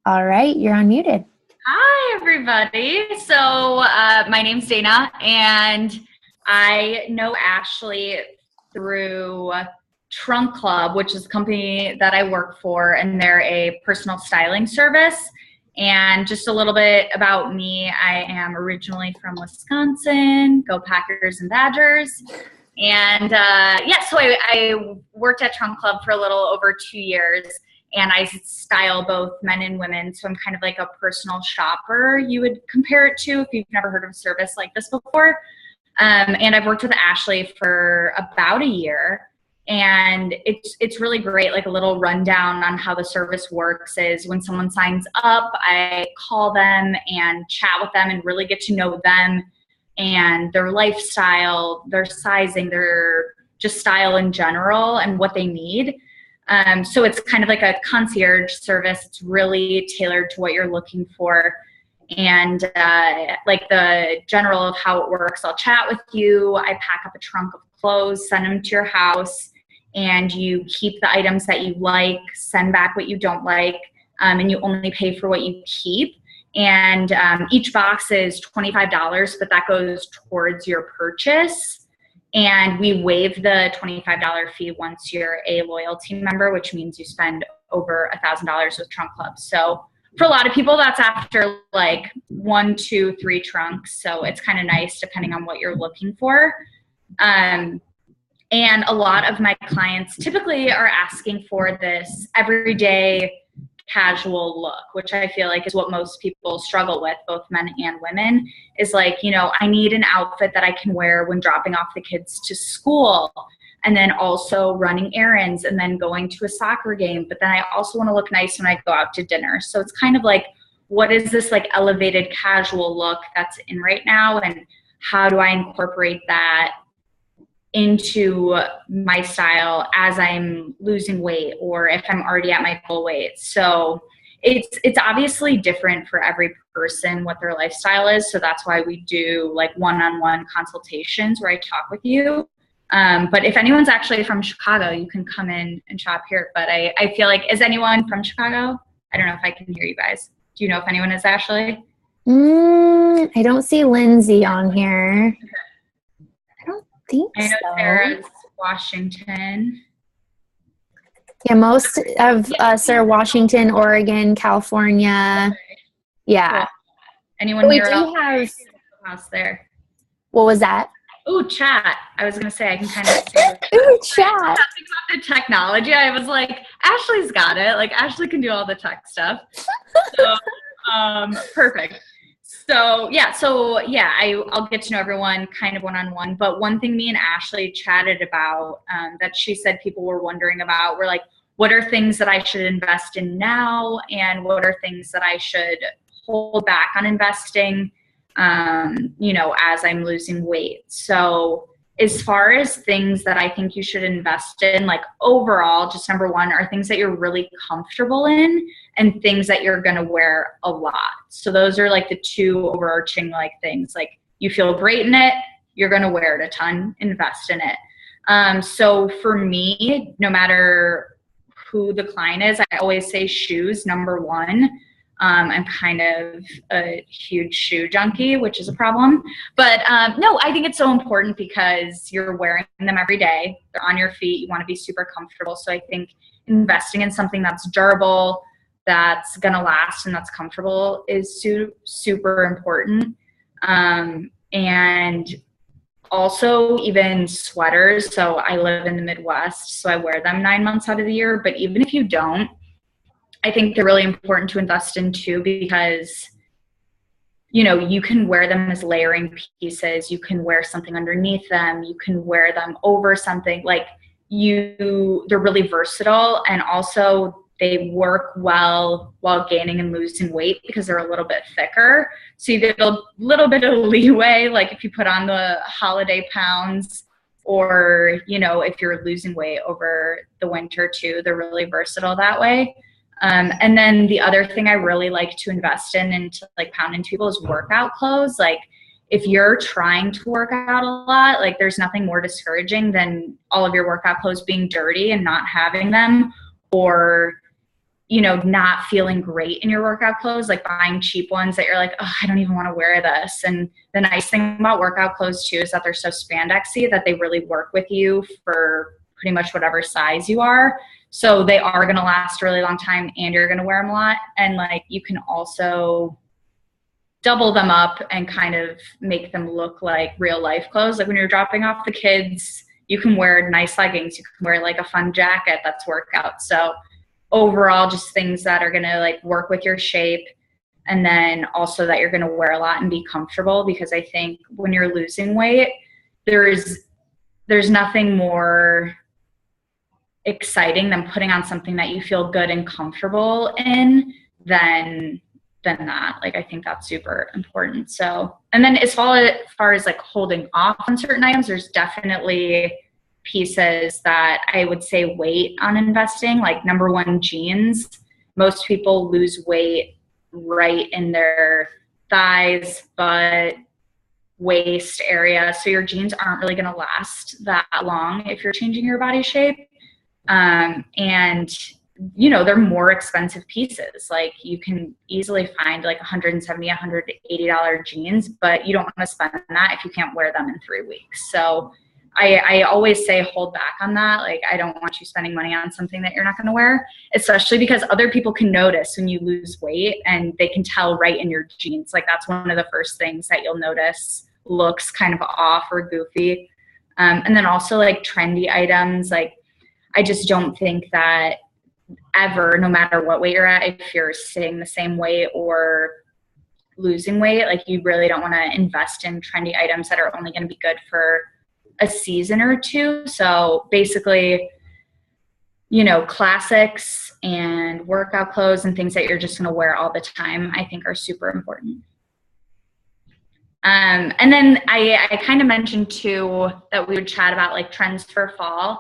All right, you're unmuted. Hi, everybody. My name's Dana, and I know Ashley through Trunk Club, which is a company that I work for, and they're a personal styling service. And just a little bit about me, I am originally from Wisconsin, go Packers and Badgers. And so I worked at Trunk Club for a little over 2 years, and I style both men and women. So I'm kind of like a personal shopper, you would compare it to if you've never heard of a service like this before. And I've worked with Ashley for about a year, and it's really great. Like, a little rundown on how the service works is when someone signs up, I call them and chat with them and really get to know them and their lifestyle, their sizing, their just style in general and what they need. So it's kind of like a concierge service. It's really tailored to what you're looking for. And like the general of how it works, I'll chat with you. I pack up a trunk of clothes, send them to your house, and you keep the items that you like, send back what you don't like, and you only pay for what you keep. And each box is $25, but that goes towards your purchase. And we waive the $25 fee once you're a loyalty member, which means you spend over $1,000 with Trunk Club. So for a lot of people, that's after like 1, 2, 3 trunks. So it's kind of nice depending on what you're looking for. And a lot of my clients typically are asking for this everyday casual look, which I feel like is what most people struggle with, both men and women, is like, I need an outfit that I can wear when dropping off the kids to school, and then also running errands, and then going to a soccer game. But then I also want to look nice when I go out to dinner. So it's kind of like, what is this like elevated casual look that's in right now, and how do I incorporate that into my style as I'm losing weight, or if I'm already at my goal weight. So it's obviously different for every person what their lifestyle is. So that's why we do like one-on-one consultations where I talk with you. But if anyone's actually from Chicago, you can come in and shop here. But I feel like, is anyone from Chicago? I don't know if I can hear you guys. Do you know if anyone is, Ashley? I don't see Lindsay on here. I know Sarah's Washington. Yeah, most of us are Washington, Oregon, California. Yeah. Cool. Anyone we here do have house there? What was that? Oh, chat. I was gonna say I can kind of say chat. About the technology. I was like, Ashley's got it. Like, Ashley can do all the tech stuff. So perfect. So I'll get to know everyone kind of one-on-one. But one thing me and Ashley chatted about that she said people were wondering about were like, what are things that I should invest in now, and what are things that I should hold back on investing, as I'm losing weight. So as far as things that I think you should invest in, like overall, just number one are things that you're really comfortable in and things that you're going to wear a lot. So those are like the two overarching like things. Like, you feel great in it, you're going to wear it a ton, invest in it. So for me, no matter who the client is, I always say shoes, number one. I'm kind of a huge shoe junkie, which is a problem. But no, I think it's so important because you're wearing them every day. They're on your feet. You want to be super comfortable. So I think investing in something that's durable, that's going to last, and that's comfortable is super important. And also even sweaters. So I live in the Midwest, so I wear them 9 months out of the year. But even if you don't, I think they're really important to invest in too, because you can wear them as layering pieces. You can wear something underneath them. You can wear them over something. Like, they're really versatile, and also they work well while gaining and losing weight because they're a little bit thicker. So you get a little bit of leeway, like if you put on the holiday pounds, or if you're losing weight over the winter too. They're really versatile that way. And then the other thing I really like to invest in and to like pound into people is workout clothes. Like, if you're trying to work out a lot, like, there's nothing more discouraging than all of your workout clothes being dirty and not having them, or not feeling great in your workout clothes, like buying cheap ones that you're like, oh, I don't even want to wear this. And the nice thing about workout clothes too is that they're so spandexy that they really work with you for pretty much whatever size you are. So they are going to last a really long time and you're going to wear them a lot. And like, you can also double them up and kind of make them look like real life clothes. Like when you're dropping off the kids, you can wear nice leggings. You can wear like a fun jacket that's workout. So overall, just things that are going to like work with your shape, and then also that you're going to wear a lot and be comfortable, because I think when you're losing weight, there's nothing more exciting than putting on something that you feel good and comfortable in than that. Like, I think that's super important. So, and then as far as like holding off on certain items, there's definitely pieces that I would say wait on investing. Like number one, jeans. Most people lose weight right in their thighs, butt, waist area. So your jeans aren't really going to last that long if you're changing your body shape. And they're more expensive pieces. Like you can easily find like $170, $180 jeans, but you don't want to spend that if you can't wear them in 3 weeks. So I always say hold back on that. Like, I don't want you spending money on something that you're not going to wear, especially because other people can notice when you lose weight and they can tell right in your jeans. Like, that's one of the first things that you'll notice looks kind of off or goofy. And then also like trendy items. Like, I just don't think that ever, no matter what weight you're at, if you're staying the same weight or losing weight, like you really don't want to invest in trendy items that are only going to be good for a season or two. So basically, classics and workout clothes and things that you're just going to wear all the time, I think are super important. And then I kind of mentioned too that we would chat about like trends for fall.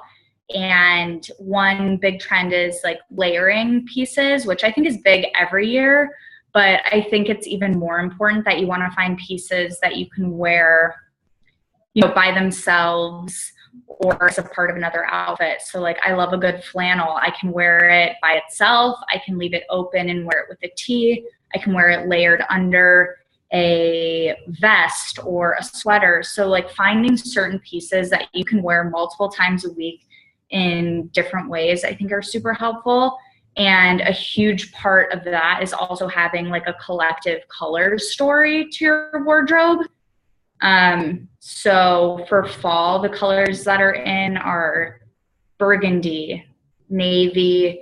And one big trend is like layering pieces, which I think is big every year, but I think it's even more important that you want to find pieces that you can wear by themselves or as a part of another outfit. So like, I love a good flannel. I can wear it by itself. I can leave it open and wear it with a tee. I can wear it layered under a vest or a sweater. So like, finding certain pieces that you can wear multiple times a week in different ways, I think are super helpful. And a huge part of that is also having like a collective color story to your wardrobe. So for fall, the colors that are in are burgundy, navy,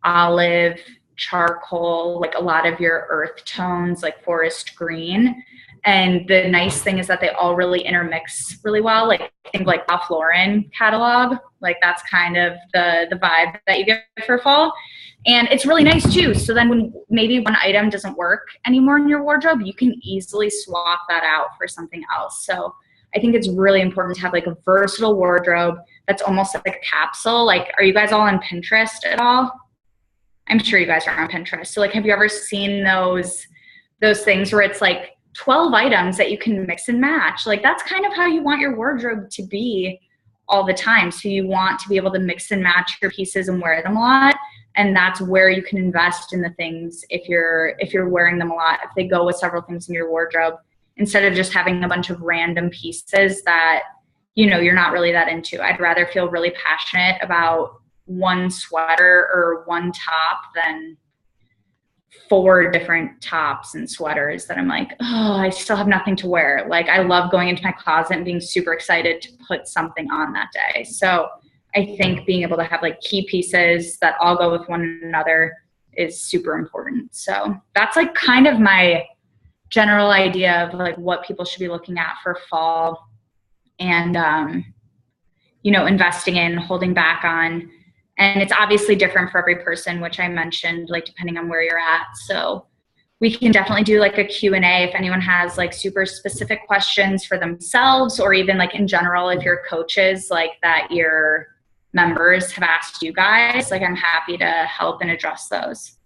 olive, charcoal, like a lot of your earth tones, like forest green. And the nice thing is that they all really intermix really well. Like, I think like Ralph Lauren catalog, like that's kind of the vibe that you get for fall. And it's really nice too. So then when maybe one item doesn't work anymore in your wardrobe, you can easily swap that out for something else. So I think it's really important to have like a versatile wardrobe that's almost like a capsule. Like, are you guys all on Pinterest at all? I'm sure you guys are on Pinterest. So like, have you ever seen those things where it's like 12 items that you can mix and match? Like, that's kind of how you want your wardrobe to be all the time. So you want to be able to mix and match your pieces and wear them a lot. And that's where you can invest in the things if you're wearing them a lot, if they go with several things in your wardrobe, instead of just having a bunch of random pieces that, you're not really that into. I'd rather feel really passionate about one sweater or one top than 4 different tops and sweaters that I'm like, oh, I still have nothing to wear. Like, I love going into my closet and being super excited to put something on that day. So I think being able to have like key pieces that all go with one another is super important. So that's like kind of my general idea of like what people should be looking at for fall and, investing in, holding back on. And it's obviously different for every person, which I mentioned, like depending on where you're at. So we can definitely do like a Q&A if anyone has like super specific questions for themselves, or even like in general, if your coaches like that your members have asked you guys, like I'm happy to help and address those.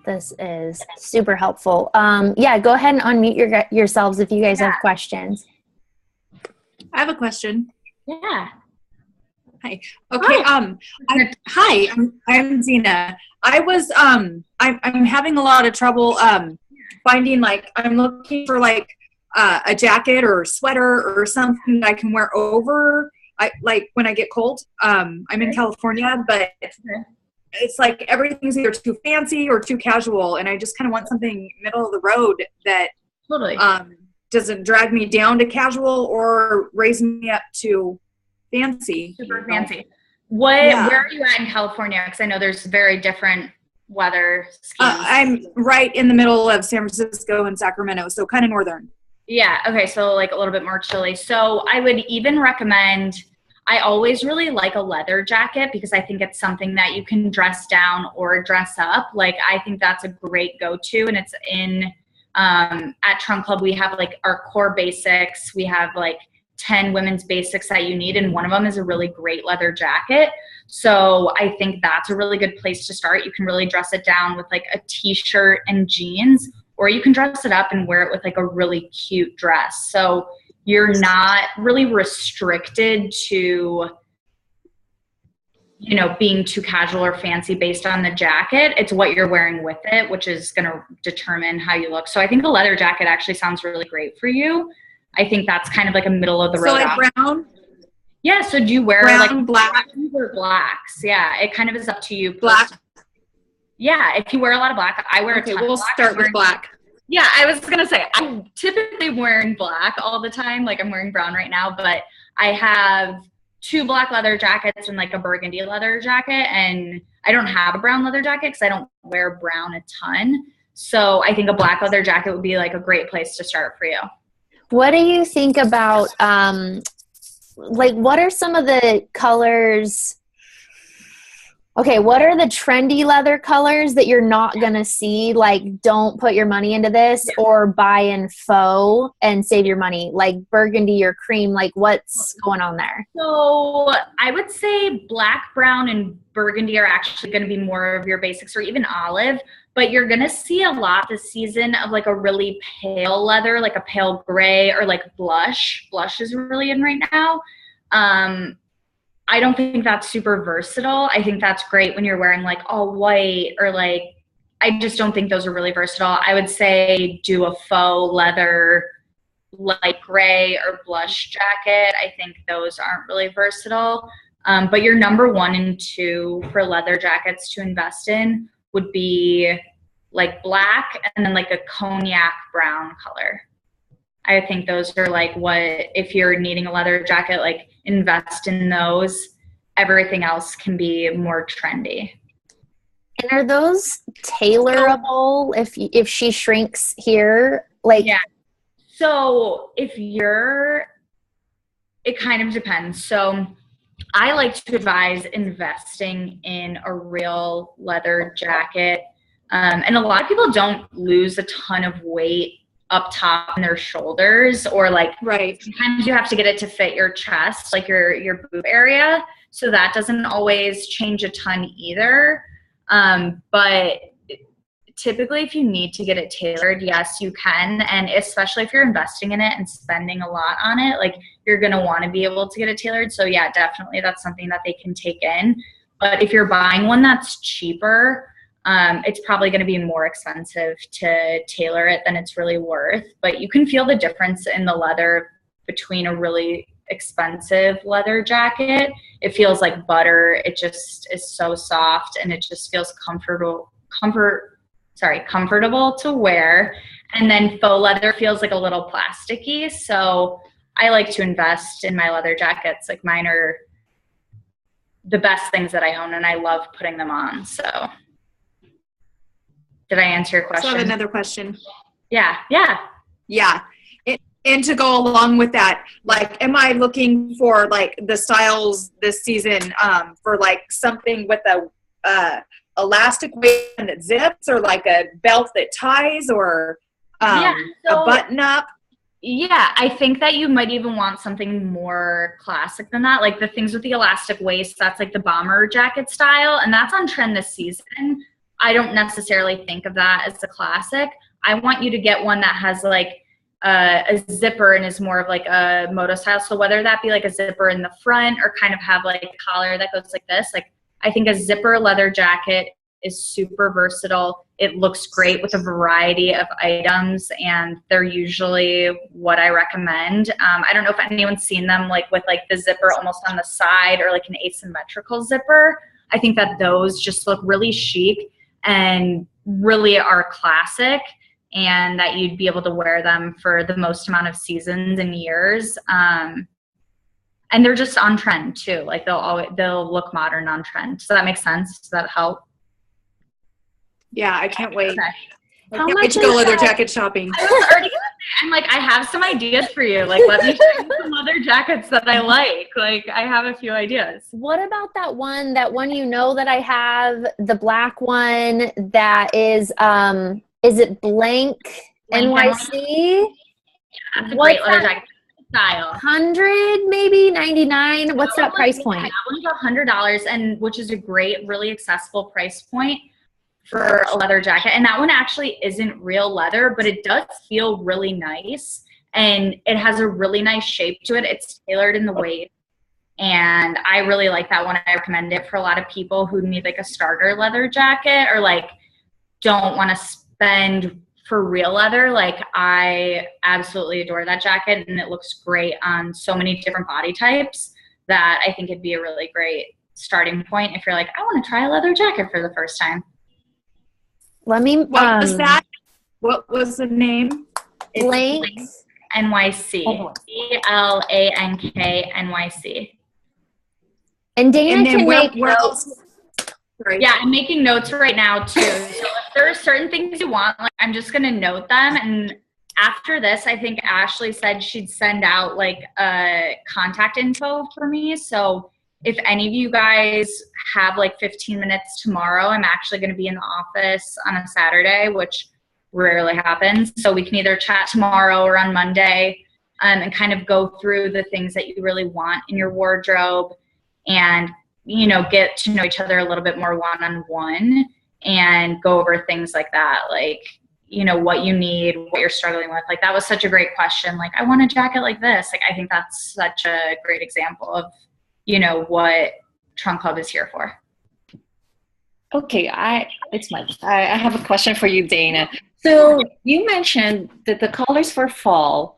This is super helpful. Yeah, go ahead and unmute yourselves if you guys have questions. I have a question. Yeah. Hi. Okay. Hi. I'm Zena. I'm having a lot of trouble finding, like, I'm looking for like a jacket or a sweater or something that I can wear over. I like when I get cold. I'm in California, but it's like everything's either too fancy or too casual, and I just kind of want something middle of the road that Totally. Doesn't drag me down to casual or raise me up to fancy. Super fancy. Where are you at in California? Because I know there's very different weather schemes. I'm right in the middle of San Francisco and Sacramento, so kind of northern. Yeah. Okay. So like a little bit more chilly. So I would even recommend, I always really like a leather jacket because I think it's something that you can dress down or dress up. Like, I think that's a great go-to, and it's in, at Trunk Club, we have like our core basics. We have like 10 women's basics that you need, and one of them is a really great leather jacket. So I think that's a really good place to start. You can really dress it down with like a t-shirt and jeans, or you can dress it up and wear it with like a really cute dress. So you're not really restricted to, you know, being too casual or fancy based on the jacket. It's what you're wearing with it, which is going to determine how you look. So I think a leather jacket actually sounds really great for you. I think that's kind of like a middle of the road. So like brown? Yeah. So do you wear brown, like black or blacks? Yeah. It kind of is up to you. Black. Yeah. If you wear a lot of black, I wear a ton of black. We'll start with black. Yeah. I was going to say, I'm typically wearing black all the time. Like, I'm wearing brown right now, but I have 2 black leather jackets and like a burgundy leather jacket. And I don't have a brown leather jacket because I don't wear brown a ton. So I think a black leather jacket would be like a great place to start for you. What do you think about, like, what are some of the colors? Okay, what are the trendy leather colors that you're not going to see? Like, don't put your money into this, or buy in faux and save your money, like burgundy or cream. Like, what's going on there? So I would say black, brown, and burgundy are actually going to be more of your basics, or even olive. But you're going to see a lot this season of like a really pale leather, like a pale gray, or like blush. Blush is really in right now. I don't think that's super versatile. I think that's great when you're wearing like all white, or like, I just don't think those are really versatile. I would say do a faux leather, light gray or blush jacket. I think those aren't really versatile. But your number 1 and 2 for leather jackets to invest in would be like black and then like a cognac brown color. I think those are like what, if you're needing a leather jacket, like invest in those. Everything else can be more trendy. And are those tailorable if she shrinks here? Like, yeah. So it kind of depends. So I like to advise investing in a real leather jacket. And a lot of people don't lose a ton of weight up top on their shoulders, or like, right, sometimes you have to get it to fit your chest, like your boob area. So that doesn't always change a ton either. But typically if you need to get it tailored, yes, you can. And especially if you're investing in it and spending a lot on it, like, you're going to want to be able to get it tailored. So yeah, definitely that's something that they can take in. But if you're buying one that's cheaper, it's probably going to be more expensive to tailor it than it's really worth. But you can feel the difference in the leather between a really expensive leather jacket. It feels like butter. It just is so soft, and it just feels comfortable to wear. And then faux leather feels like a little plasticky. So I like to invest in my leather jackets. Like, mine are the best things that I own, and I love putting them on. So did I answer your question? So I have another question. Yeah. And to go along with that, like, am I looking for like the styles this season for like something with a elastic waist and that zips, or like a belt that ties, or a button up? Yeah, I think that you might even want something more classic than that. Like the things with the elastic waist, that's like the bomber jacket style, and that's on trend this season. I don't necessarily think of that as a classic. I want you to get one that has like a zipper and is more of like a moto style. So whether that be like a zipper in the front or kind of have like a collar that goes like this, like I think a zipper leather jacket is super versatile. It looks great with a variety of items, and they're usually what I recommend. I don't know if anyone's seen them like with like the zipper almost on the side or like an asymmetrical zipper. I think that those just look really chic and really are classic, and that you'd be able to wear them for the most amount of seasons and years. And they're just on trend too. Like they'll look modern on trend. Does that make sense? Does that help? Yeah, I can't wait. Okay. How I can't much wait to go is leather that? jacket shopping. I was already gonna say, I'm like, I have some ideas for you. Like, let me show you some leather jackets that I like. Like, I have a few ideas. What about that one that I have, the black one that is it blank Blank NYC? That's a What's great leather that? jacket style. 100 maybe 99? What's that price point? That one's $100, and which is a great, really accessible price point for a leather jacket. And that one actually isn't real leather, but it does feel really nice, and it has a really nice shape to it. It's tailored in the waist, and I really like that one. I recommend it for a lot of people who need like a starter leather jacket or like don't want to spend for real leather. Like, I absolutely adore that jacket, and it looks great on so many different body types that I think it'd be a really great starting point if you're like, I want to try a leather jacket for the first time. Let me What was that? What was the name? blank. NYC. BLANK NYC. And Dana And then can where make else? Sorry. Yeah, I'm making notes right now too. So if there are certain things you want, like, I'm just gonna note them. And after this, I think Ashley said she'd send out like a contact info for me. So if any of you guys have like 15 minutes tomorrow, I'm actually gonna be in the office on a Saturday, which rarely happens. So we can either chat tomorrow or on Monday, and kind of go through the things that you really want in your wardrobe, and get to know each other a little bit more one-on-one, and go over things like that, like what you need, what you're struggling with. Like, that was such a great question. Like, I want a jacket like this. Like, I think that's such a great example of what Trunk Club is here for. Okay, I have a question for you, Dana. So you mentioned that the colors for fall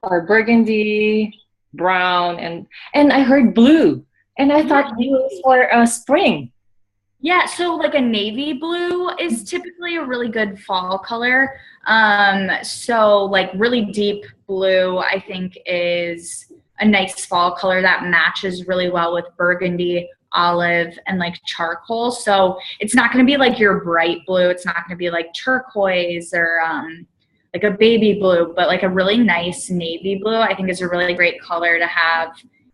are burgundy, brown, and I heard blue, and I thought blue was for spring. Yeah, so like a navy blue is typically a really good fall color. So like really deep blue, I think, is a nice fall color that matches really well with burgundy, olive, and like charcoal. So it's not going to be like your bright blue. It's not going to be like turquoise or like a baby blue, but like a really nice navy blue, I think, is a really great color to have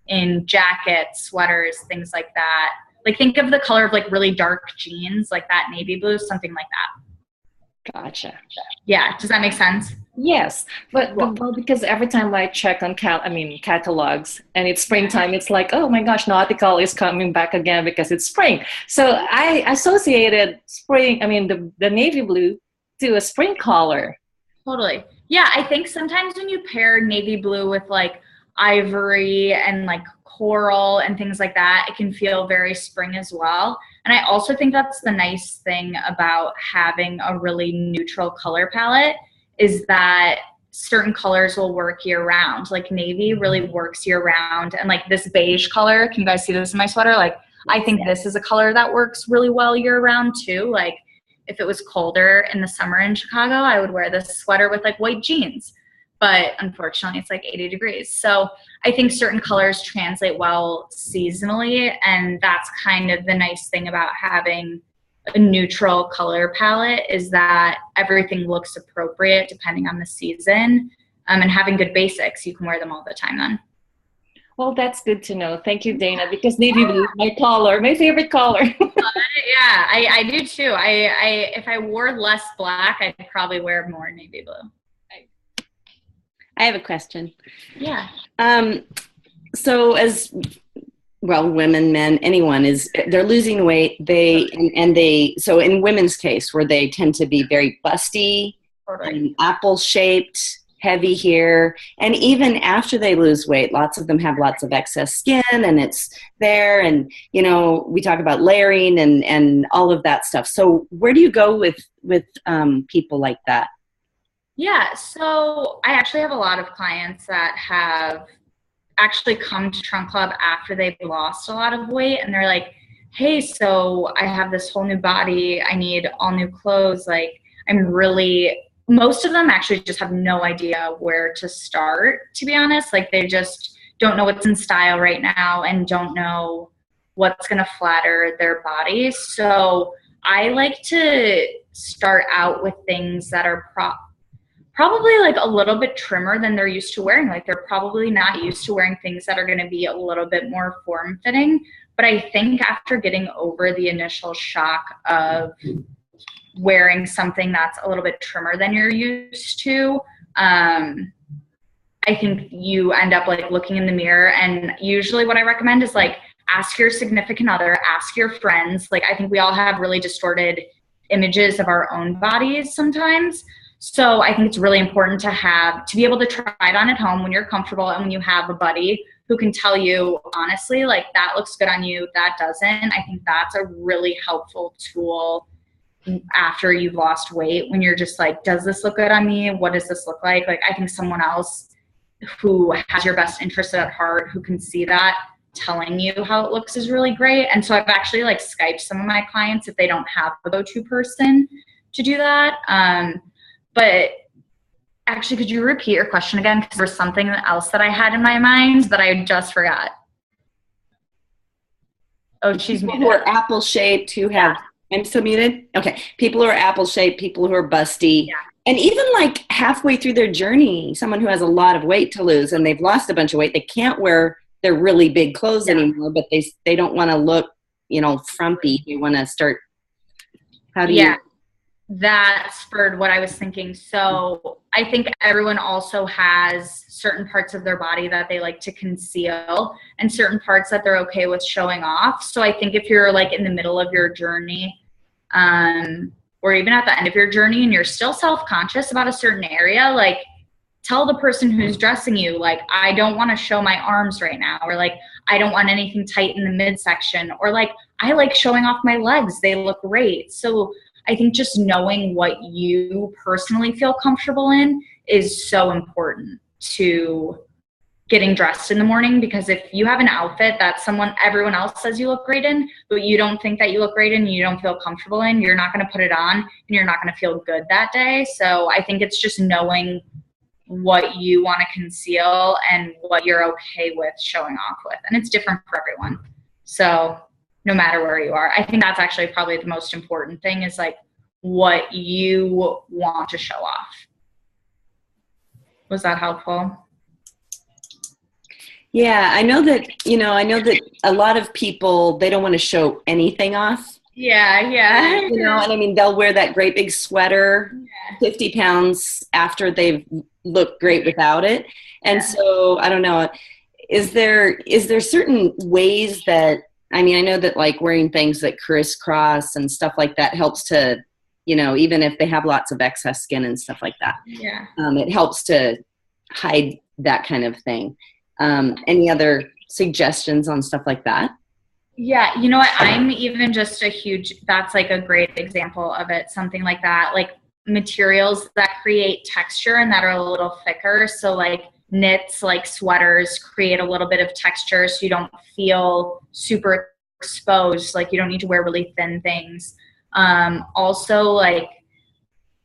in jackets, sweaters, things like that. Like, think of the color of like really dark jeans, like that navy blue, something like that. Gotcha. Yeah, does that make sense? Yes, but well, because every time I check on catalogs and it's springtime, it's like, oh my gosh, nautical is coming back again because it's spring. So I associated spring, the navy blue to a spring color. Totally. Yeah, I think sometimes when you pair navy blue with like ivory and like coral and things like that, it can feel very spring as well. And I also think that's the nice thing about having a really neutral color palette, is that certain colors will work year round. Like navy really works year round. And like this beige color, can you guys see this in my sweater? Like, I think this is a color that works really well year round too. Like, if it was colder in the summer in Chicago, I would wear this sweater with like white jeans. But unfortunately, it's like 80 degrees. So I think certain colors translate well seasonally, and that's kind of the nice thing about having a neutral color palette, is that everything looks appropriate depending on the season, and having good basics. You can wear them all the time then. Well, that's good to know. Thank you, Dana, because navy blue is my favorite color. Yeah, I do too. I if I wore less black, I'd probably wear more navy blue. I have a question. Yeah. So as well, women, men, anyone they're losing weight. So in women's case, where they tend to be very busty Totally. and apple shaped, heavy here. And even after they lose weight, lots of them have lots of excess skin and it's there. And, you know, we talk about layering and all of that stuff. So where do you go with people like that? Yeah, so I actually have a lot of clients that have actually come to Trunk Club after they've lost a lot of weight, and they're like, hey, so I have this whole new body, I need all new clothes, like most of them actually just have no idea where to start, to be honest. Like they just don't know what's in style right now and don't know what's going to flatter their bodies. So I like to start out with things that are probably like a little bit trimmer than they're used to wearing. Like they're probably not used to wearing things that are going to be a little bit more form-fitting. But I think after getting over the initial shock of wearing something that's a little bit trimmer than you're used to, I think you end up like looking in the mirror, and usually what I recommend is like ask your significant other, ask your friends. Like I think we all have really distorted images of our own bodies sometimes. So I think it's really important to be able to try it on at home when you're comfortable and when you have a buddy who can tell you honestly, like that looks good on you, that doesn't. I think that's a really helpful tool after you've lost weight, when you're just like, does this look good on me? What does this look like? Like I think someone else who has your best interest at heart, who can see that, telling you how it looks is really great. And so I've actually like Skyped some of my clients if they don't have a go-to person to do that. But actually, could you repeat your question again? Because there's something else that I had in my mind that I just forgot. Oh, she's muted. Who are apple shaped, who have, I'm still muted? Okay. People who are apple shaped, people who are busty. Yeah. And even like halfway through their journey, someone who has a lot of weight to lose and they've lost a bunch of weight, they can't wear their really big clothes anymore, but they don't want to look, you know, frumpy. They want to start, how do you? That spurred what I was thinking. So I think everyone also has certain parts of their body that they like to conceal and certain parts that they're okay with showing off. So I think if you're like in the middle of your journey, or even at the end of your journey and you're still self-conscious about a certain area, like tell the person who's dressing you, like, I don't want to show my arms right now, or like, I don't want anything tight in the midsection, or like, I like showing off my legs, they look great. So I think just knowing what you personally feel comfortable in is so important to getting dressed in the morning, because if you have an outfit that everyone else says you look great in, but you don't think that you look great in, and you don't feel comfortable in, you're not going to put it on and you're not going to feel good that day. So I think it's just knowing what you want to conceal and what you're okay with showing off with. And it's different for everyone. So no matter where you are, I think that's actually probably the most important thing, is like what you want to show off. Was that helpful? Yeah, I know that a lot of people, they don't want to show anything off. Yeah. You know, and I mean, they'll wear that great big sweater, 50 pounds after they've looked great without it. And so, I don't know, is there certain ways that, I mean, I know that like wearing things that crisscross and stuff like that helps to, you know, even if they have lots of excess skin and stuff like that. Yeah. It helps to hide that kind of thing. Any other suggestions on stuff like that? Yeah, you know what? I'm even just that's like a great example of it. Something like that, like materials that create texture and that are a little thicker. So like knits, like sweaters, create a little bit of texture so you don't feel super exposed. Like you don't need to wear really thin things. Also, like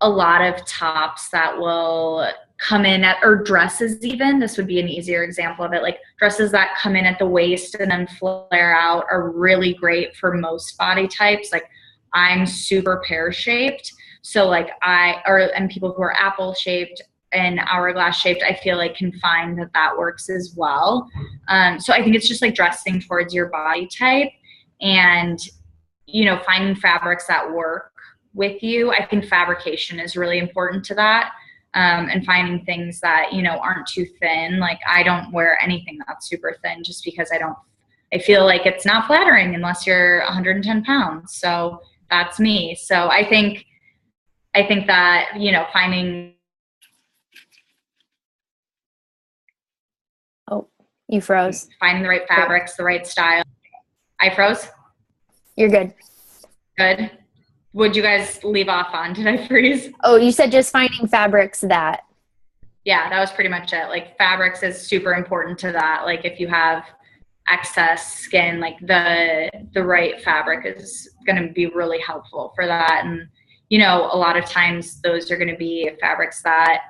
a lot of tops that will come in or dresses even, this would be an easier example of it, like dresses that come in at the waist and then flare out are really great for most body types. Like I'm super pear-shaped, so like and people who are apple-shaped and hourglass shaped, I feel like can find that works as well. So I think it's just like dressing towards your body type and, you know, finding fabrics that work with you. I think fabrication is really important to that. And finding things that, you know, aren't too thin. Like I don't wear anything that's super thin just because I feel like it's not flattering unless you're 110 pounds. So that's me. So I think that, you know, finding You froze. Finding the right fabrics, the right style. I froze? You're good. Good. Would you guys leave off on? Did I freeze? Oh, you said just finding fabrics that. Yeah, that was pretty much it. Like fabrics is super important to that. Like if you have excess skin, like the right fabric is going to be really helpful for that. And, you know, a lot of times those are going to be fabrics that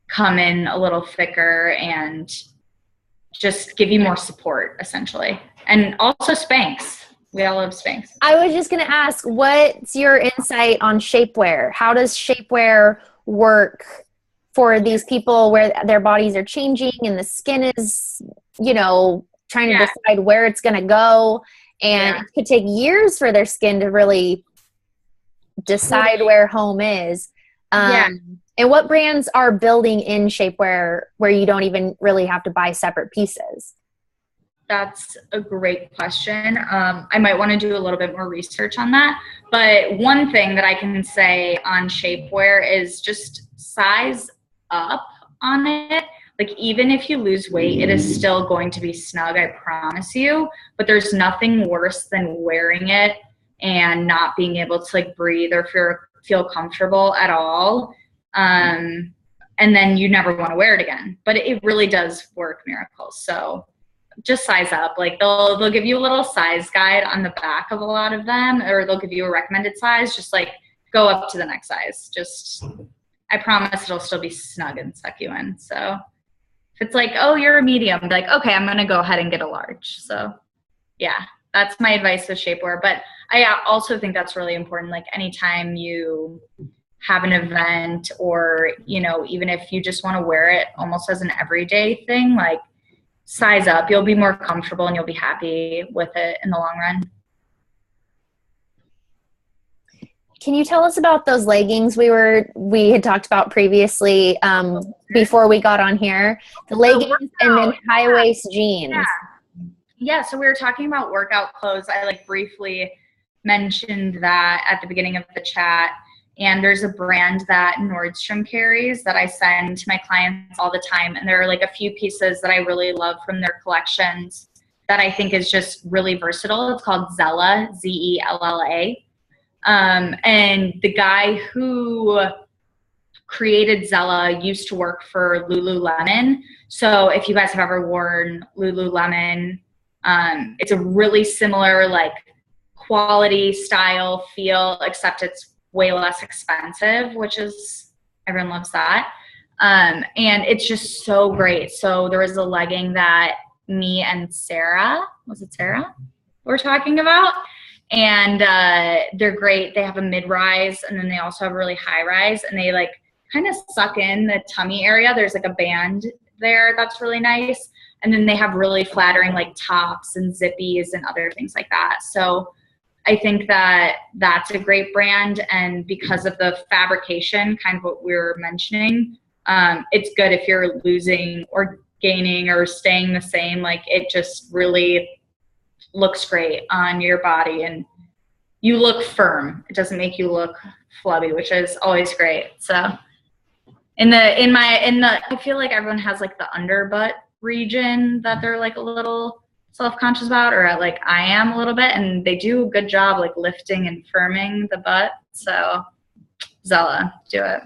come in a little thicker and just give you more support, essentially. And also Spanx. We all love Spanx. I was just going to ask, what's your insight on shapewear? How does shapewear work for these people where their bodies are changing and the skin is, you know, trying to decide where it's going to go? And it could take years for their skin to really decide where home is. And what brands are building in shapewear where you don't even really have to buy separate pieces? That's a great question. I might want to do a little bit more research on that. But one thing that I can say on shapewear is just size up on it. Like even if you lose weight, it is still going to be snug, I promise you. But there's nothing worse than wearing it and not being able to like breathe or feel comfortable at all. And then you never want to wear it again. But it really does work miracles. So just size up. Like they'll give you a little size guide on the back of a lot of them, or they'll give you a recommended size. Just like go up to the next size. Just, I promise it'll still be snug and suck you in. So if it's like, oh, you're a medium, be like, okay, I'm going to go ahead and get a large. So yeah, that's my advice with shapewear. But I also think that's really important. Like anytime you have an event or, you know, even if you just want to wear it almost as an everyday thing, like size up, you'll be more comfortable and you'll be happy with it in the long run. Can you tell us about those leggings we had talked about previously before we got on here? The leggings and then high waist jeans. Yeah, so we were talking about workout clothes. I like briefly mentioned that at the beginning of the chat. And there's a brand that Nordstrom carries that I send to my clients all the time. And there are like a few pieces that I really love from their collections that I think is just really versatile. It's called Zella, Z-E-L-L-A. And the guy who created Zella used to work for Lululemon. So if you guys have ever worn Lululemon, it's a really similar like quality, style, feel, except it's way less expensive, which is, everyone loves that. And it's just so great. So there was a legging that me and Sarah, was it Sarah? We're talking about. And they're great. They have a mid-rise and then they also have a really high-rise, and they like kind of suck in the tummy area. There's like a band there that's really nice. And then they have really flattering like tops and zippies and other things like that. So I think that that's a great brand. And because of the fabrication, kind of what we were mentioning, it's good if you're losing or gaining or staying the same. Like it just really looks great on your body and you look firm. It doesn't make you look flubby, which is always great. So I feel like everyone has like the underbutt region that they're like a little self-conscious about, or like I am a little bit, and they do a good job like lifting and firming the butt. So Zella, do it.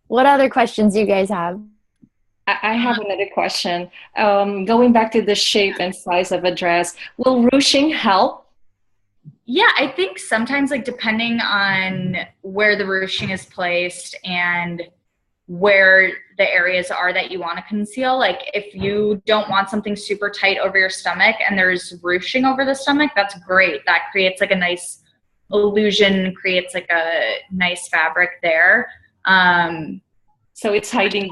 What other questions do you guys have? I have another question. Going back to the shape and size of a dress, will ruching help? Yeah, I think sometimes like depending on where the ruching is placed and where the areas are that you want to conceal. Like if you don't want something super tight over your stomach and there's ruching over the stomach, that's great. That creates like a nice illusion, creates like a nice fabric there. So it's hiding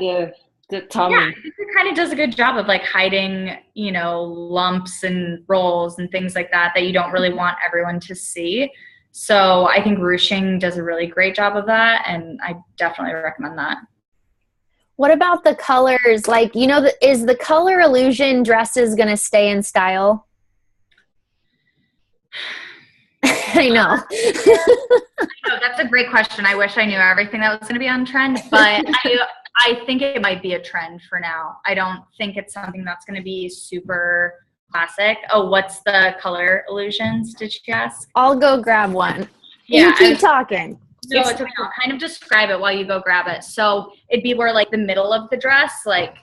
the tummy. Yeah, it kind of does a good job of like hiding, you know, lumps and rolls and things like that you don't really want everyone to see. So I think ruching does a really great job of that, and I definitely recommend that. What about the colors? Like, you know, is the color illusion dresses going to stay in style? I know. I know. That's a great question. I wish I knew everything that was going to be on trend, but I think it might be a trend for now. I don't think it's something that's going to be super classic. Oh, what's the color illusions? Did you ask? I'll go grab one. Yeah, You keep talking. No, it's okay. I'll kind of describe it while you go grab it. So it'd be where like the middle of the dress, like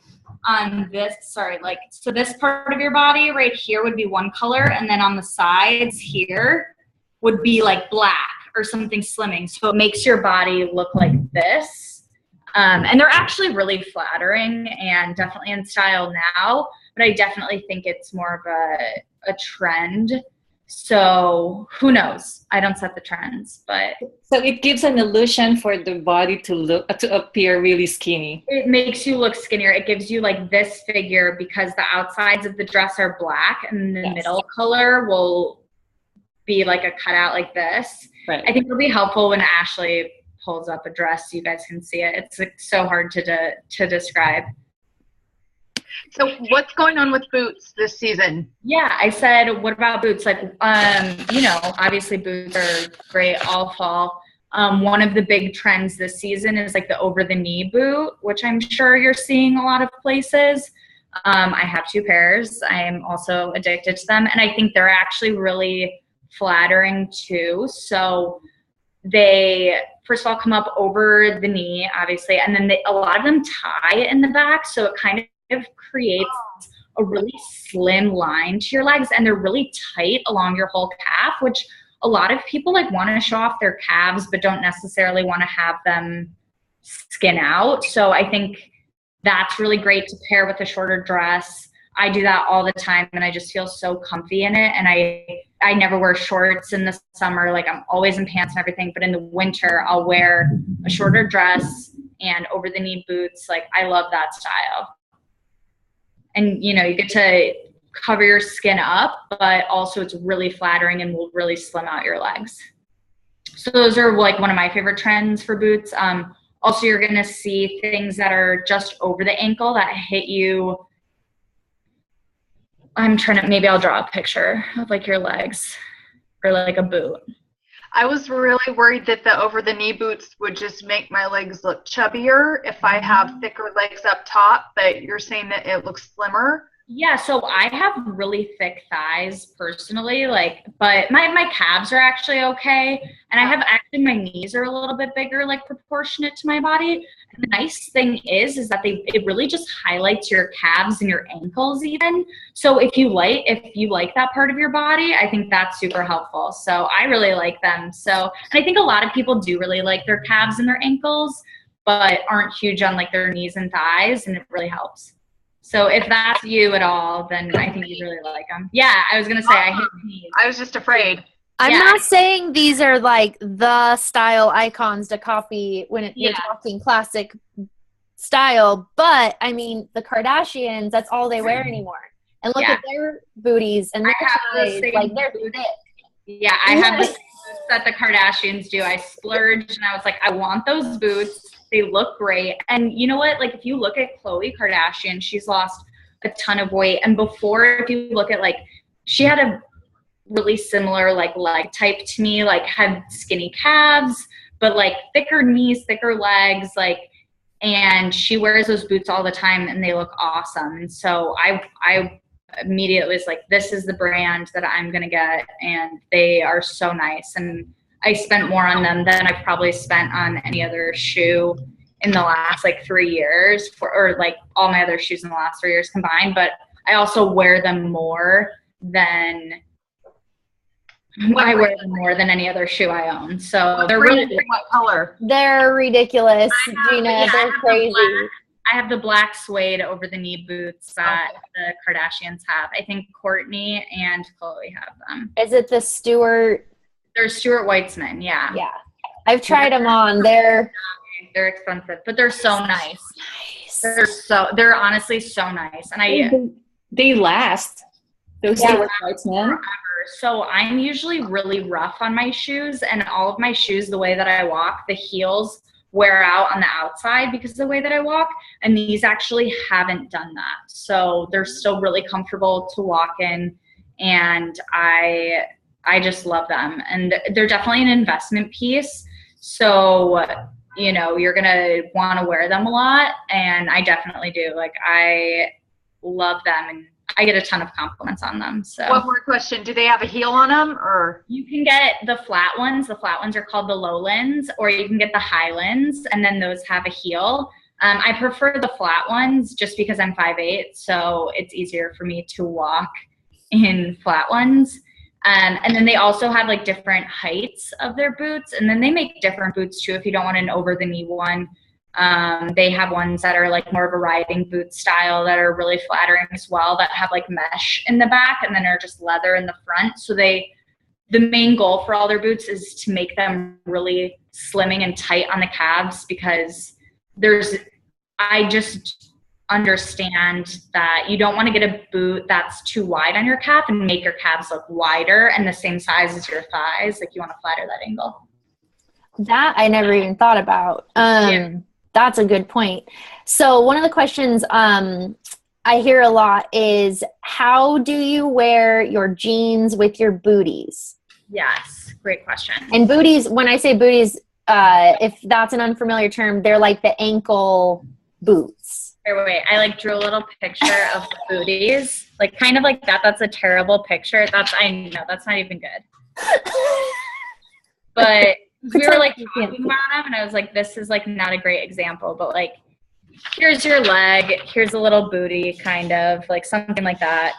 on this, so this part of your body right here would be one color, and then on the sides here would be like black or something slimming. So it makes your body look like this. And they're actually really flattering and definitely in style now, but I definitely think it's more of a trend. So who knows? I don't set the trends, but So it gives an illusion for the body to appear really skinny. it makes you look skinnier. It gives you like this figure because the outsides of the dress are black and the middle color will be like a cutout like this. Right. I think it'll be helpful when Ashley pulls up a dress so you guys can see it. It's like so hard to describe. So what's going on with boots this season? Yeah, I said, what about boots? Like, you know, obviously boots are great all fall. One of the big trends this season is like the over the knee boot, which I'm sure you're seeing a lot of places. I have 2 pairs. I am also addicted to them. And I think they're actually really flattering too. So they, first of all, come up over the knee, obviously. And then a lot of them tie in the back. So it kind of creates a really slim line to your legs, and they're really tight along your whole calf, which a lot of people like want to show off their calves but don't necessarily want to have them skin out. So I think that's really great to pair with a shorter dress. I do that all the time and I just feel so comfy in it. And I never wear shorts in the summer. Like I'm always in pants and everything, but in the winter I'll wear a shorter dress and over the knee boots. Like I love that style. And you know, you get to cover your skin up, but also it's really flattering and will really slim out your legs. So those are like one of my favorite trends for boots. Also, you're gonna see things that are just over the ankle that hit you. Maybe I'll draw a picture of like your legs or like a boot. I was really worried that the over the knee boots would just make my legs look chubbier if I have thicker legs up top, but you're saying that it looks slimmer. Yeah, so I have really thick thighs personally, but my calves are actually okay. And I have actually, my knees are a little bit bigger, like proportionate to my body. And the nice thing is that it really just highlights your calves and your ankles even. So if you like that part of your body, I think that's super helpful. So I really like them. So, and I think a lot of people do really like their calves and their ankles, but aren't huge on like their knees and thighs, and it really helps. So if that's you at all, then I think you really like them. Yeah, I was going to say I hate knees. I was just afraid. I'm not saying these are like the style icons to copy when you're talking classic style, but I mean, the Kardashians, that's all they wear anymore. And look at their booties and their thighs, like they're thick. Yeah, I have the boots that the Kardashians do. I splurged and I was like, I want those boots. They look great. And you know what? Like if you look at Khloe Kardashian, she's lost a ton of weight. And before, if you look at she had a really similar like leg type to me, like had skinny calves, but like thicker knees, thicker legs, and she wears those boots all the time and they look awesome. And so I immediately was like, this is the brand that I'm going to get. And they are so nice. And I spent more on them than I've probably spent on any other shoe in the last 3 years, or all my other shoes in the last 3 years combined. But I also wear them more than any other shoe I own. So they're really good. What color? They're ridiculous, Gina. They're crazy. I have the black suede over the knee boots that the Kardashians have. I think Kourtney and Khloe have them. Is it the Stuart? They're Stuart Weitzman, yeah. Yeah. I've tried them on. They're expensive, but they're so nice. They're honestly so nice. And they last. Those Stuart Weitzman. Forever. So I'm usually really rough on my shoes, and all of my shoes, the way that I walk, the heels wear out on the outside because of the way that I walk, and these actually haven't done that. So they're still really comfortable to walk in, and I just love them. And they're definitely an investment piece. So you know, you're going to want to wear them a lot. And I definitely do. Like, I love them and I get a ton of compliments on them. So one more question. Do they have a heel on them, or? You can get the flat ones. The flat ones are called the lowlands, or you can get the highlands, and then those have a heel. I prefer the flat ones just because I'm 5'8", so it's easier for me to walk in flat ones. And then they also have like different heights of their boots, and then they make different boots too if you don't want an over the knee one. They have ones that are like more of a riding boot style that are really flattering as well, that have like mesh in the back and then are just leather in the front. So the main goal for all their boots is to make them really slimming and tight on the calves, because I just understand that you don't want to get a boot that's too wide on your calf and make your calves look wider and the same size as your thighs. Like, you want to flatter that angle. That I never even thought about. That's a good point. So one of the questions I hear a lot is, how do you wear your jeans with your booties? Yes, great question. And booties, when I say booties, if that's an unfamiliar term, they're like the ankle boots. Wait, I like drew a little picture of the booties, like kind of like that. That's a terrible picture. I know that's not even good. But we were like talking about them, and I was like, this is like not a great example, but like, here's your leg, here's a little booty, kind of like something like that.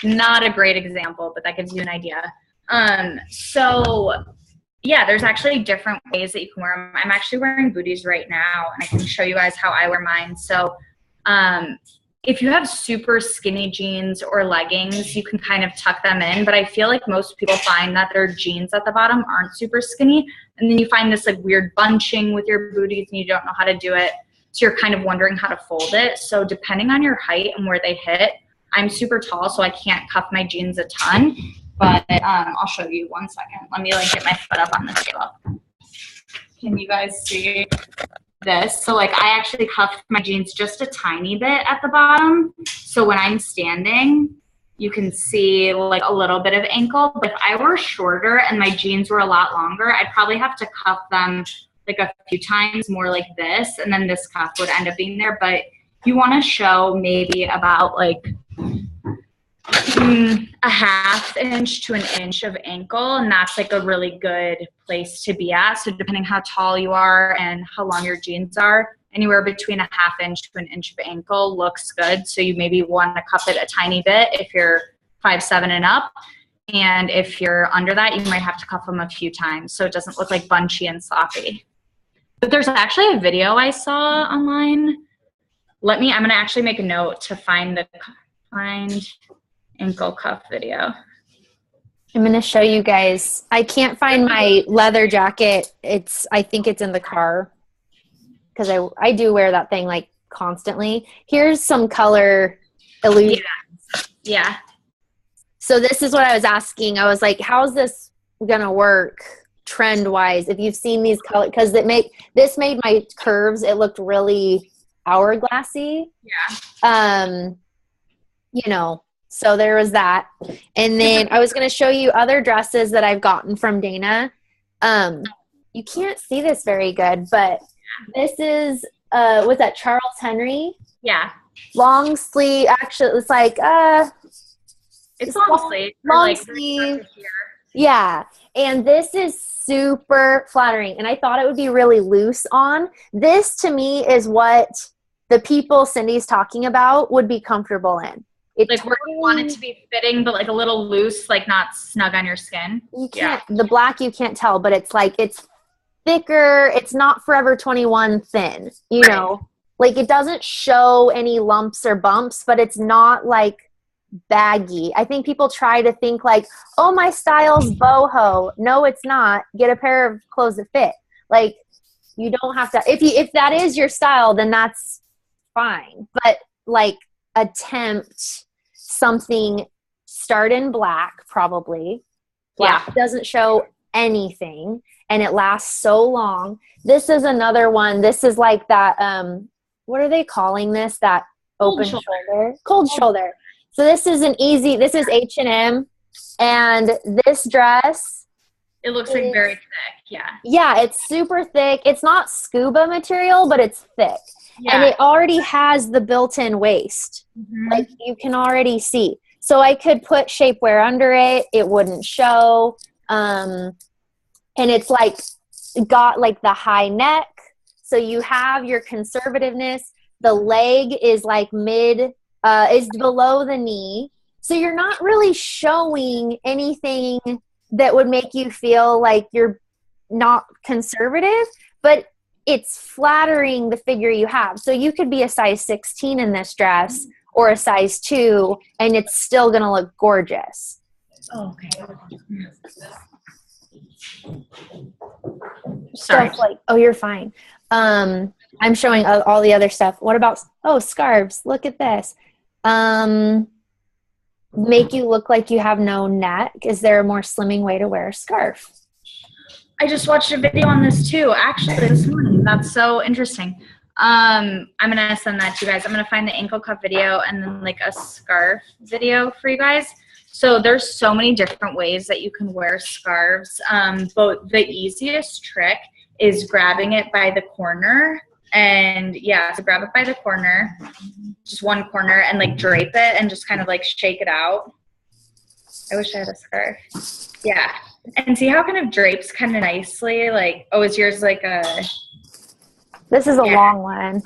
Not a great example, but that gives you an idea. So yeah, there's actually different ways that you can wear them. I'm actually wearing booties right now, and I can show you guys how I wear mine. So if you have super skinny jeans or leggings, you can kind of tuck them in, but I feel like most people find that their jeans at the bottom aren't super skinny, and then you find this like weird bunching with your booties and you don't know how to do it, so you're kind of wondering how to fold it. So depending on your height and where they hit, I'm super tall, so I can't cuff my jeans a ton, but I'll show you 1 second. Let me like get my foot up on the table. Can you guys see this? So like, I actually cuffed my jeans just a tiny bit at the bottom, so when I'm standing you can see like a little bit of ankle. But if I were shorter and my jeans were a lot longer, I'd probably have to cuff them like a few times more like this, and then this cuff would end up being there. But you want to show maybe about like a ½ inch to an inch of ankle, and that's like a really good place to be at. So depending how tall you are and how long your jeans are, anywhere between a ½ inch to an inch of ankle looks good. So you maybe want to cuff it a tiny bit if you're 5'7" and up, and if you're under that, you might have to cuff them a few times so it doesn't look like bunchy and sloppy. But there's actually a video I saw online. I'm gonna actually make a note to find ankle cuff video. I'm going to show you guys. I can't find my leather jacket. I think it's in the car, because I do wear that thing like constantly. Here's some color illusions. Yeah. So this is what I was asking. I was like, how's this going to work trend wise? If you've seen these colors, because this made my curves, it looked really hourglassy. Yeah. You know, so there was that. And then I was going to show you other dresses that I've gotten from Dana. You can't see this very good, but this is, was that Charles Henry? Yeah. Long sleeve. Actually, it's like, it's long sleeve. Long sleeve. Yeah. And this is super flattering. And I thought it would be really loose on. This to me is what the people Cindy's talking about would be comfortable in. Like where you want it to be fitting, but like a little loose, like not snug on your skin. You can't, the black you can't tell, but it's like, it's thicker. It's not Forever 21 thin, you know, like it doesn't show any lumps or bumps, but it's not like baggy. I think people try to think like, oh, my style's boho. No, it's not. Get a pair of clothes that fit. Like, you don't have to, if that is your style, then that's fine. But like, attempt something, start in black, probably. Black doesn't show anything, and it lasts so long. This is another one. This is like that, what are they calling this? That open shoulder? Cold shoulder. So this is this is H&M, and this dress It looks like very thick. Yeah. Yeah, it's super thick. It's not scuba material, but it's thick. Yeah. And it already has the built-in waist. Mhm. Like you can already see. So I could put shapewear under it. It wouldn't show. And it's like got like the high neck. So you have your conservativeness. The leg is like is below the knee. So you're not really showing anything that would make you feel like you're not conservative, but it's flattering the figure you have. So you could be a size 16 in this dress or a size 2, and it's still going to look gorgeous. Oh, okay. Stuff like, oh, you're fine. I'm showing all the other stuff. What about, scarves? Look at this. Make you look like you have no neck. Is there a more slimming way to wear a scarf? I just watched a video on this too, actually, this morning. That's so interesting. I'm going to send that to you guys. I'm going to find the ankle cuff video and then like a scarf video for you guys. So there's so many different ways that you can wear scarves. But the easiest trick is grabbing it by the corner. And yeah, so grab it by the corner, just one corner, and like drape it and just kind of like shake it out. I wish I had a scarf. Yeah. And see how it kind of drapes kind of nicely? Like, oh, is yours like a... This is a long one.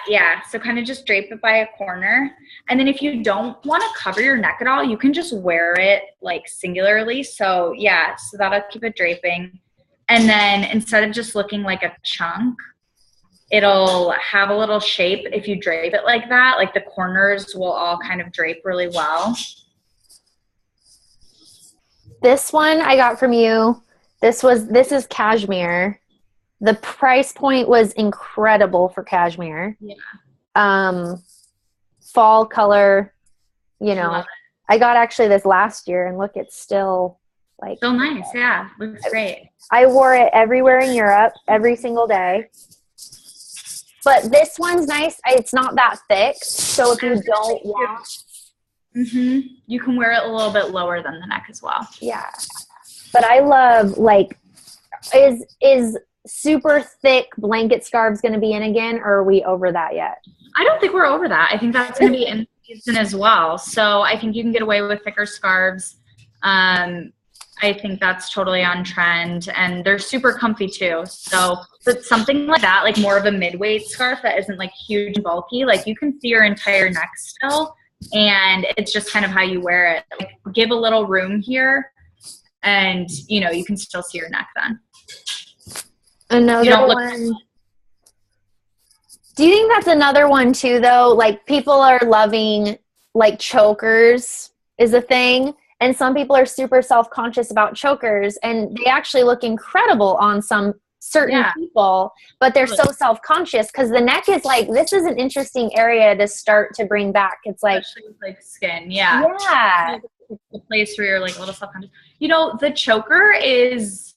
Yeah. So kind of just drape it by a corner. And then if you don't want to cover your neck at all, you can just wear it like singularly. So yeah, so that'll keep it draping. And then instead of just looking like a chunk, it'll have a little shape. If you drape it like that, like the corners will all kind of drape really well. This one I got from you. This is cashmere. The price point was incredible for cashmere. Yeah. Fall color, I got actually this last year, and look, it's still like so nice. Yeah, looks great. I wore it everywhere in Europe, every single day. But this one's nice. It's not that thick, so if you don't want, you can wear it a little bit lower than the neck as well. Yeah, but I love like, is super thick blanket scarves going to be in again, or are we over that yet? I don't think we're over that. I think that's going to be in season as well. So I think you can get away with thicker scarves. I think that's totally on trend, and they're super comfy too. So but something like that, like more of a mid-weight scarf that isn't like huge and bulky, like you can see your entire neck still, and it's just kind of how you wear it. Like give a little room here, and you can still see your neck then. Another one. Do you think that's another one too, though? Like people are loving like chokers is a thing. And some people are super self-conscious about chokers, and they actually look incredible on some certain people, but they're so self-conscious because the neck is like, this is an interesting area to start to bring back. It's like, especially with, like skin. Yeah. It's the place where you're like a little self-conscious. The choker is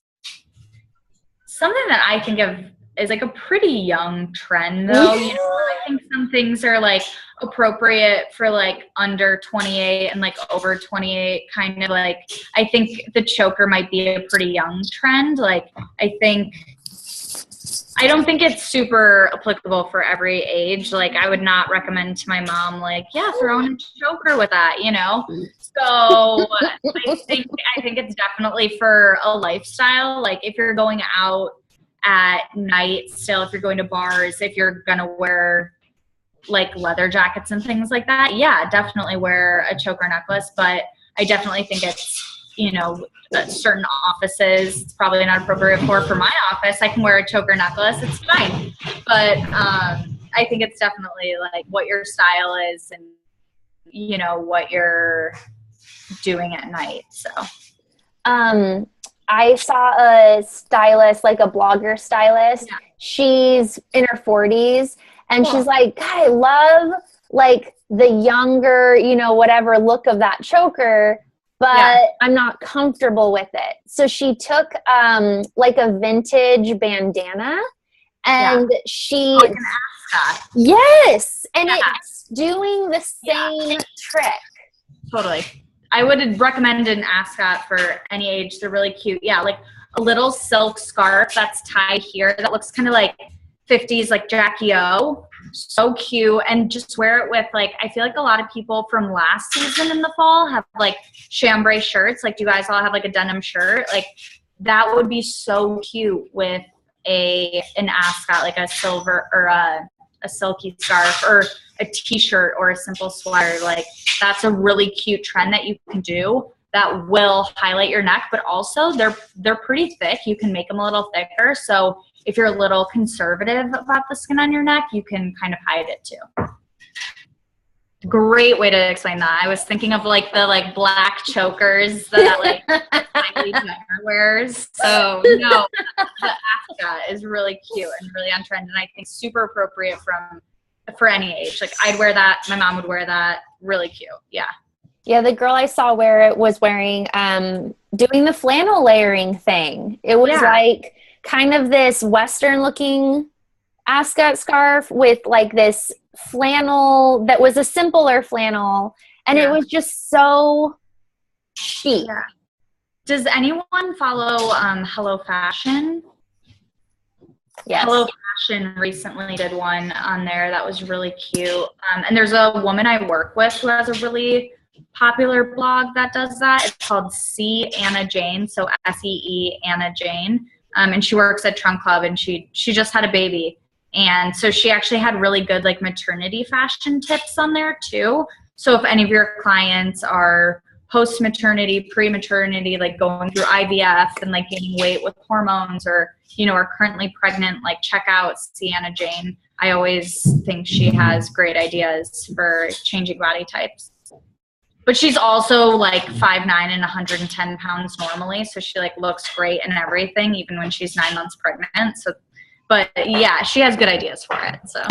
something that I think of is like a pretty young trend though. I think some things are like appropriate for like under 28 and like over 28 kind of like, I think the choker might be a pretty young trend. Like I don't think it's super applicable for every age. Like I would not recommend to my mom, like, yeah, throw in a choker with that, So I think it's definitely for a lifestyle. Like if you're going out at night still, if you're going to bars, if you're going to wear like leather jackets and things like that, yeah, definitely wear a choker necklace. But I definitely think it's, certain offices, it's probably not appropriate for my office. I can wear a choker necklace, it's fine. But I think it's definitely like what your style is and, what you're doing at night. So, I saw a stylist, like a blogger stylist. Yeah. She's in her 40s, and she's like, God, I love like the younger, whatever look of that choker, but I'm not comfortable with it. So she took like a vintage bandana, and she like an ascot. Yes, and it's doing the same trick. Totally. I would recommend an ascot for any age. They're really cute. Yeah, like a little silk scarf that's tied here that looks kind of like 50s, like Jackie O. So cute. And just wear it with, like, I feel like a lot of people from last season in the fall have like chambray shirts. Like, do you guys all have like a denim shirt? Like, that would be so cute with an ascot, like a silver or a silky scarf or a t-shirt or a simple sweater. Like, that's a really cute trend that you can do that will highlight your neck, but also they're pretty thick. You can make them a little thicker. So if you're a little conservative about the skin on your neck, you can kind of hide it too. Great way to explain that. I was thinking of like the like black chokers that like Kylie Jenner wears. So no, the ascot is really cute and really on trend, and I think super appropriate for any age. Like, I'd wear that. My mom would wear that. Really cute. Yeah. Yeah, the girl I saw wear it was wearing, doing the flannel layering thing. It was like kind of this Western looking ascot scarf with like this flannel that was a simpler flannel. And it was just so chic. Yeah. Does anyone follow Hello Fashion? Yes. Hello Fashion recently did one on there that was really cute. And there's a woman I work with who has a really popular blog that does that. It's called See Anna Jane, so SEE Anna Jane. And she works at Trunk Club, and she just had a baby. And so she actually had really good like maternity fashion tips on there too. So if any of your clients are post-maternity, pre-maternity, like going through IVF and like gaining weight with hormones, or, you know, are currently pregnant, like check out Sienna Jane. I always think she has great ideas for changing body types. But she's also like 5'9" and 110 pounds normally. So she like looks great and everything, even when she's 9 months pregnant. So, but yeah, she has good ideas for it. So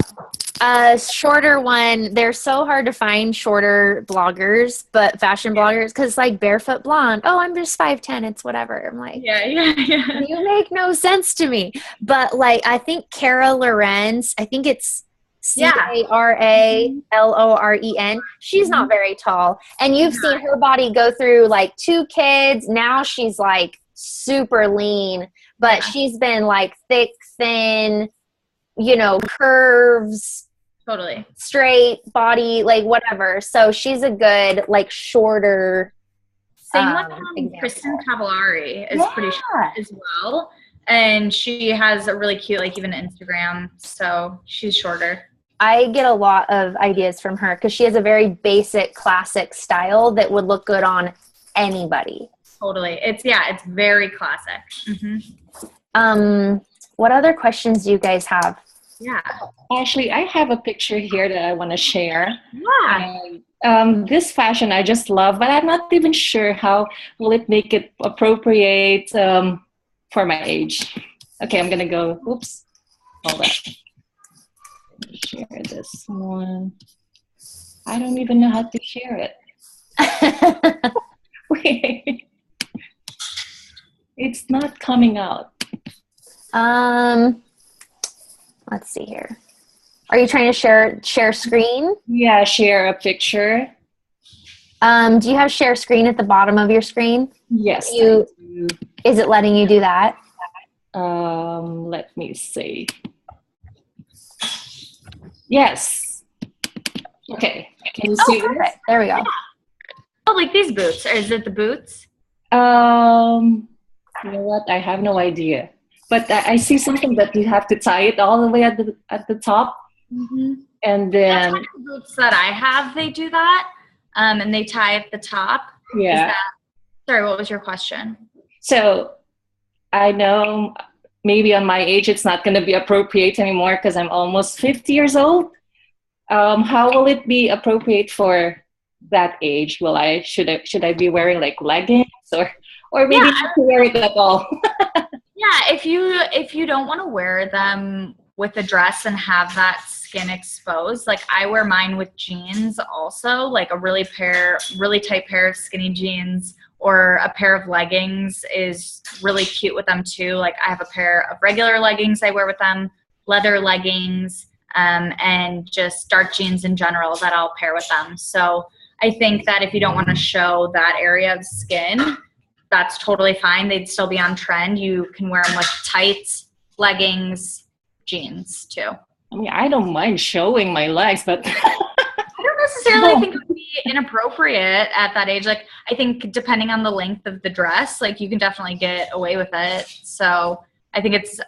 shorter one, they're so hard to find, shorter bloggers, but fashion bloggers, because like Barefoot Blonde, oh, I'm just 5'10", it's whatever. I'm like, yeah. You make no sense to me. But like, I think Cara Lorenz, I think it's Caraloren. She's not very tall. And you've seen her body go through like 2 kids. Now she's like super lean, but she's been like thick, thin, you know, curves, totally straight body, like whatever. So she's a good, like, shorter. Same with Kristen Cavallari is pretty short as well. And she has a really cute, like, even Instagram. So she's shorter. I get a lot of ideas from her because she has a very basic, classic style that would look good on anybody. Totally. It's very classic. Mm-hmm. What other questions do you guys have? Yeah. Actually, I have a picture here that I want to share. Yeah. This fashion I just love, but I'm not even sure how will it make it appropriate for my age. Okay, I'm gonna go. Oops, hold on. Share this one. I don't even know how to share it. Wait, it's not coming out. Let's see here. Are you trying to share screen? Yeah, share a picture. Do you have share screen at the bottom of your screen? Yes. Is it letting you do that? Let me see. Yes. Okay. Can you see this? There we go. Oh, like these boots. Or is it the boots? You know what? I have no idea. But I see something that you have to tie it all the way at the top. Mm-hmm. And then that's the boots that I have, they do that. And they tie at the top. Yeah. Sorry, what was your question? So I know maybe on my age it's not going to be appropriate anymore because I'm almost 50 years old. How will it be appropriate for that age? Should I be wearing like leggings or maybe not to wear it at all? Yeah, if you don't want to wear them with a dress and have that skin exposed, like I wear mine with jeans also, like a really tight pair of skinny jeans or a pair of leggings is really cute with them too. Like I have a pair of regular leggings I wear with them, leather leggings, and just dark jeans in general that I'll pair with them. So I think that if you don't want to show that area of skin, that's totally fine. They'd still be on trend. You can wear them with tights, leggings, jeans too. I mean, I don't mind showing my legs, but I don't necessarily think it would be inappropriate at that age. Like, I think depending on the length of the dress, like you can definitely get away with it. So I think it's,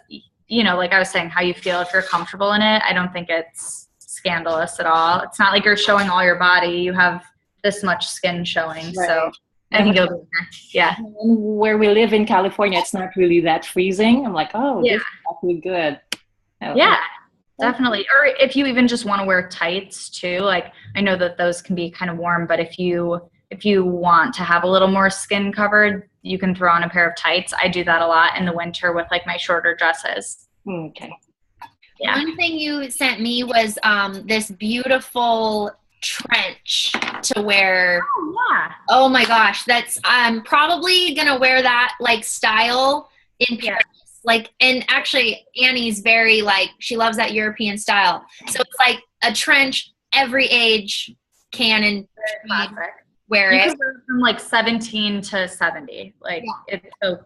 you know, like I was saying, how you feel if you're comfortable in it. I don't think it's scandalous at all. It's not like you're showing all your body. You have this much skin showing. Right. So I think it'll be okay. Yeah. Where we live in California, it's not really that freezing. I'm like, oh, this is actually good. Yeah. Definitely. Or if you even just want to wear tights too, like I know that those can be kind of warm, but if you want to have a little more skin covered, you can throw on a pair of tights. I do that a lot in the winter with like my shorter dresses. Okay. Yeah. One thing you sent me was this beautiful trench to wear. Oh, yeah. Oh my gosh. I'm probably going to wear that like style in Paris. Like, and actually Annie's very like, she loves that European style. So it's like a trench, every age can and wear it. You could wear from like 17 to 70. Like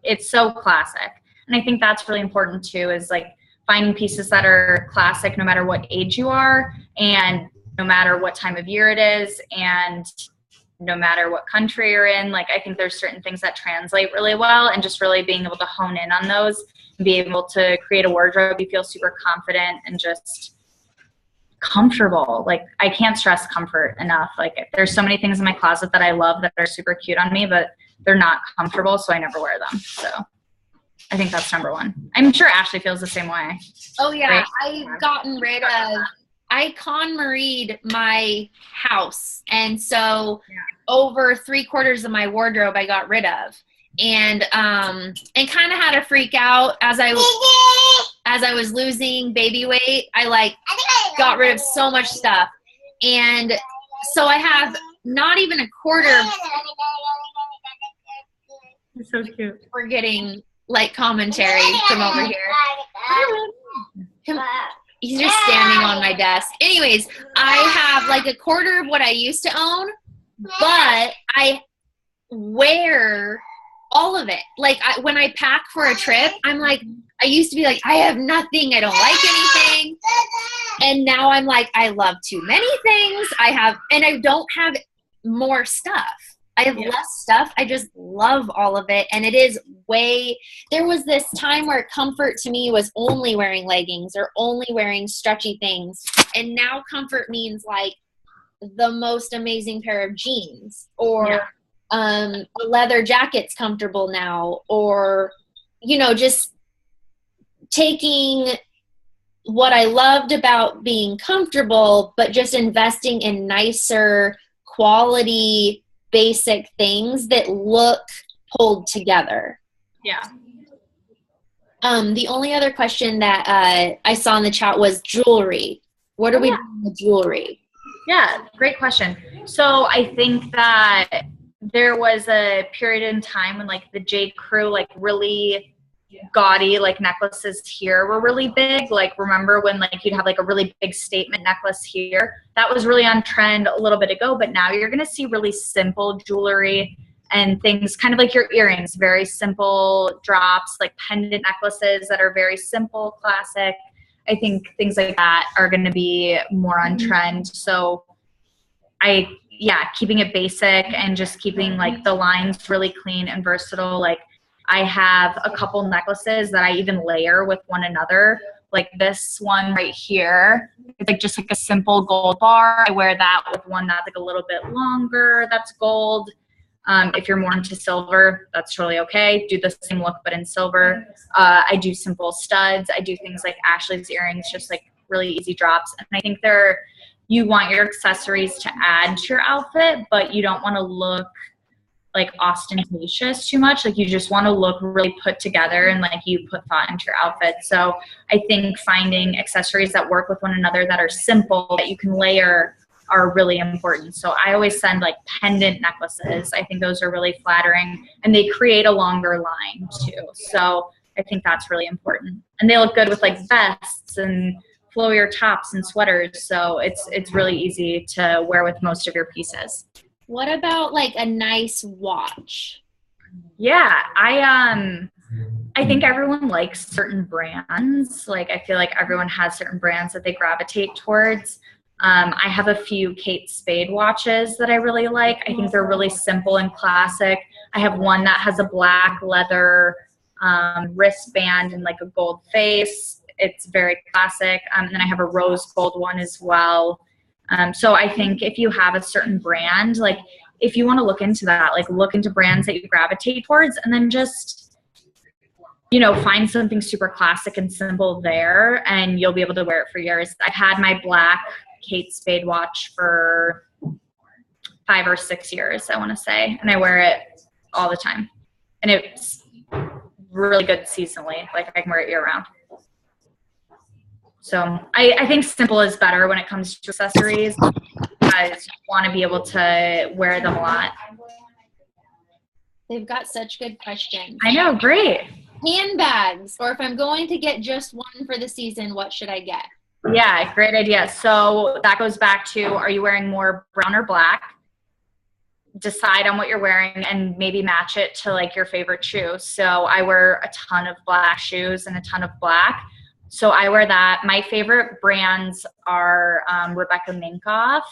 it's so classic. And I think that's really important too, is like finding pieces that are classic no matter what age you are and no matter what time of year it is and no matter what country you're in. Like I think there's certain things that translate really well, and just really being able to hone in on those and be able to create a wardrobe you feel super confident and just comfortable. Like I can't stress comfort enough. Like there's so many things in my closet that I love that are super cute on me, but they're not comfortable, so I never wear them. So I think that's number one. I'm sure Ashley feels the same way. Oh yeah, right? I've gotten rid of, I KonMari'd my house, and so over 3/4 of my wardrobe I got rid of, and kind of had a freak out as I was losing baby weight. I like got rid of so much stuff, and so I have not even a quarter. It's so cute. We're getting like commentary from over here. He's just standing on my desk. Anyways, I have like a quarter of what I used to own, but I wear all of it. Like when I pack for a trip, I'm like, I used to be like, I have nothing. I don't like anything. And now I'm like, I love too many things. And I don't have more stuff. I have less stuff. I just love all of it. And it is there was this time where comfort to me was only wearing leggings or only wearing stretchy things. And now comfort means like the most amazing pair of jeans, or a leather jacket's comfortable now, or, you know, just taking what I loved about being comfortable, but just investing in nicer quality basic things that look pulled together. Yeah. The only other question that I saw in the chat was jewelry. What are we doing with jewelry? Yeah, great question. So I think that there was a period in time when like the J. Crew, like really gaudy like necklaces here were really big. Like remember when like you'd have like a really big statement necklace here? That was really on trend a little bit ago, but now you're gonna see really simple jewelry and things kind of like your earrings, very simple drops, like pendant necklaces that are very simple, classic. I think things like that are gonna be more on trend. So keeping it basic and just keeping like the lines really clean and versatile. Like I have a couple necklaces that I even layer with one another. Like this one right here, it's like just like a simple gold bar. I wear that with one that's like a little bit longer, that's gold. If you're more into silver, that's totally okay. Do the same look, but in silver. I do simple studs. I do things like Ashley's earrings, just like really easy drops. And I think you want your accessories to add to your outfit, but you don't want to look like ostentatious too much. Like you just want to look really put together and like you put thought into your outfit. So I think finding accessories that work with one another that are simple, that you can layer, are really important. So I always send like pendant necklaces. I think those are really flattering and they create a longer line too. So I think that's really important. And they look good with like vests and flowier tops and sweaters. So it's really easy to wear with most of your pieces. What about like a nice watch? Yeah, I think everyone likes certain brands. Like, I feel like everyone has certain brands that they gravitate towards. I have a few Kate Spade watches that I really like. I think they're really simple and classic. I have one that has a black leather wristband and like a gold face. It's very classic. And then I have a rose gold one as well. So I think if you have a certain brand, like if you want to look into that, like look into brands that you gravitate towards, and then just, you know, find something super classic and simple there, and you'll be able to wear it for years. I've had my black Kate Spade watch for 5 or 6 years, I want to say, and I wear it all the time. And it's really good seasonally. Like, I can wear it year round. So I think simple is better when it comes to accessories, because you want to be able to wear them a lot. They've got such good questions. I know, great. Handbags, or if I'm going to get just one for the season, what should I get? Yeah, great idea. So that goes back to, are you wearing more brown or black? Decide on what you're wearing and maybe match it to like your favorite shoe. So I wear a ton of black shoes and a ton of black. So I wear that. My favorite brands are Rebecca Minkoff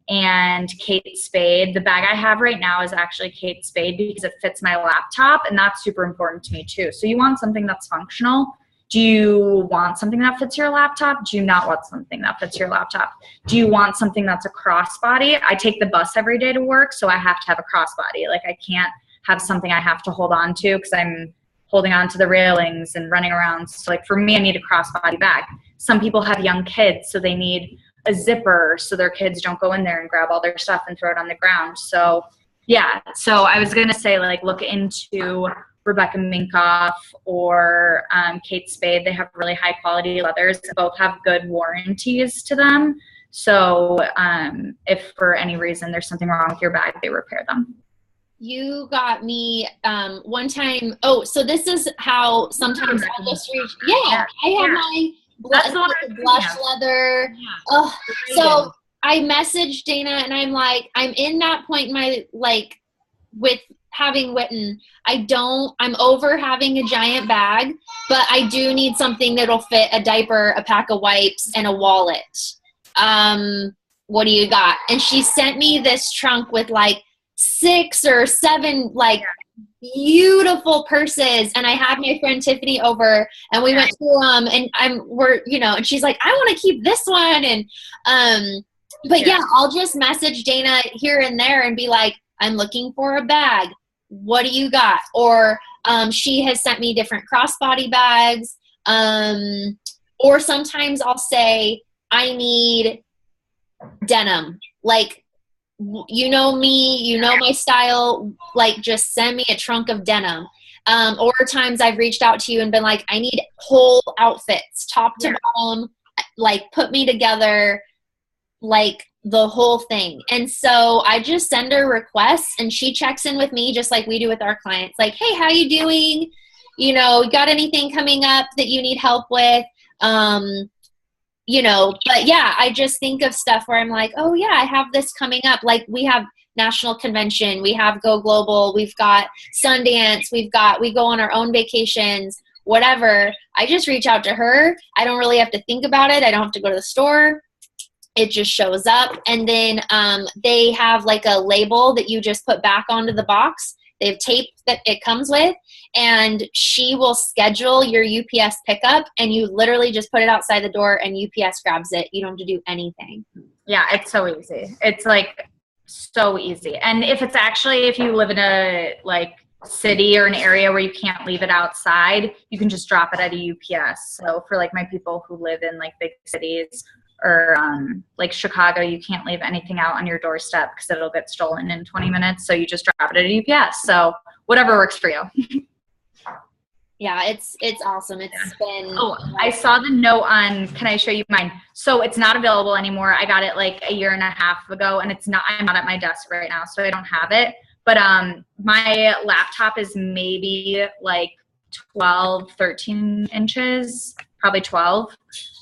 and Kate Spade. The bag I have right now is actually Kate Spade because it fits my laptop, and that's super important to me too. So you want something that's functional. Do you want something that fits your laptop? Do you not want something that fits your laptop? Do you want something that's a crossbody? I take the bus every day to work, so I have to have a crossbody. Like, I can't have something I have to hold on to because I'm holding on to the railings and running around. So like, for me, I need a crossbody bag. Some people have young kids, so they need a zipper so their kids don't go in there and grab all their stuff and throw it on the ground. So yeah, so I was going to say, like, look into Rebecca Minkoff or Kate Spade. They have really high quality leathers. Both have good warranties to them. So if for any reason there's something wrong with your bag, they repair them. You got me one time. Oh, so this is how sometimes I'll just reach. Yeah, I have my blush leather. Yeah. Oh, so I messaged Dana and I'm like, I'm in that point in my, like, with having Witten. I'm over having a giant bag, but I do need something that'll fit a diaper, a pack of wipes, and a wallet. What do you got? And she sent me this trunk with like 6 or 7 like beautiful purses, and I had my friend Tiffany over and we went through them, and and she's like, I want to keep this one, and but yeah, I'll just message Dana here and there and be like, I'm looking for a bag, what do you got? Or she has sent me different crossbody bags, or sometimes I'll say I need denim, like, you know me, you know my style, like, just send me a trunk of denim. Or times I've reached out to you and been like, I need whole outfits, top to bottom, like, put me together, like, the whole thing. And so I just send her requests and she checks in with me just like we do with our clients. Like, hey, how you doing? You know, got anything coming up that you need help with? But yeah, I just think of stuff where I'm like, oh yeah, I have this coming up. Like, we have National Convention, we have Go Global, we've got Sundance, we go on our own vacations, whatever. I just reach out to her. I don't really have to think about it. I don't have to go to the store. It just shows up. And then they have like a label that you just put back onto the box. They have tape that it comes with, and she will schedule your UPS pickup, and you literally just put it outside the door and UPS grabs it. You don't have to do anything. Yeah, it's so easy. It's like so easy. And if you live in a like city or an area where you can't leave it outside, you can just drop it at a UPS. So for like my people who live in like big cities or like Chicago, you can't leave anything out on your doorstep because it'll get stolen in 20 minutes. So you just drop it at a UPS. So whatever works for you. Yeah, it's awesome. It's been. Oh, I saw the note on. Can I show you mine? So it's not available anymore. I got it like a year and a half ago, and it's not. I'm not at my desk right now, so I don't have it. But my laptop is maybe like 12, 13 inches, probably 12.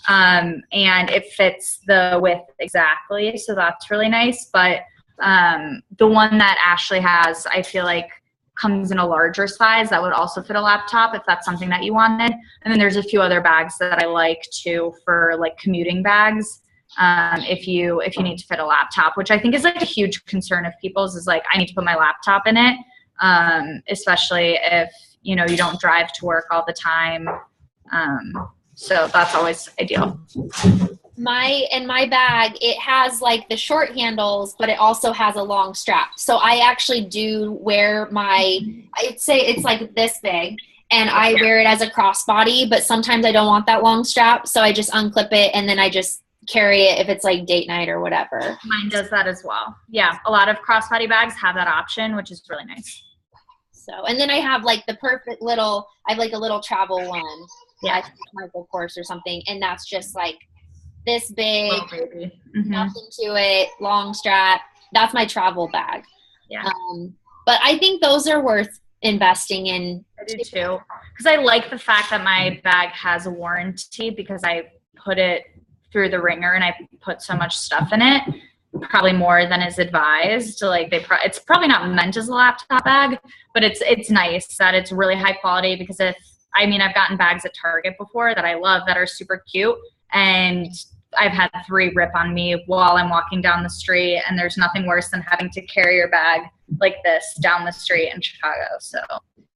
And it fits the width exactly, so that's really nice. But the one that Ashley has, I feel like comes in a larger size that would also fit a laptop if that's something that you wanted. And then there's a few other bags that I like too for like commuting bags. If you need to fit a laptop, which I think is like a huge concern of people's, is like, I need to put my laptop in it, especially if, you know, you don't drive to work all the time. So that's always ideal. My bag, it has like the short handles, but it also has a long strap. So I actually do wear I'd say it's like this big, and I wear it as a crossbody, but sometimes I don't want that long strap. So I just unclip it and then I just carry it if it's like date night or whatever. Mine does that as well. Yeah. A lot of crossbody bags have that option, which is really nice. So, and then I have like the perfect little, I have like a little travel one. Yeah. Like Michael Kors or something. And that's just like this big, nothing to it, long strap. That's my travel bag. Yeah. But I think those are worth investing in. I do too. Because I like the fact that my bag has a warranty, because I put it through the ringer and I put so much stuff in it, probably more than is advised. Like it's probably not meant as a laptop bag, but it's nice that it's really high quality, because I've gotten bags at Target before that I love that are super cute, and I've had 3 rip on me while I'm walking down the street, and there's nothing worse than having to carry your bag like this down the street in Chicago. So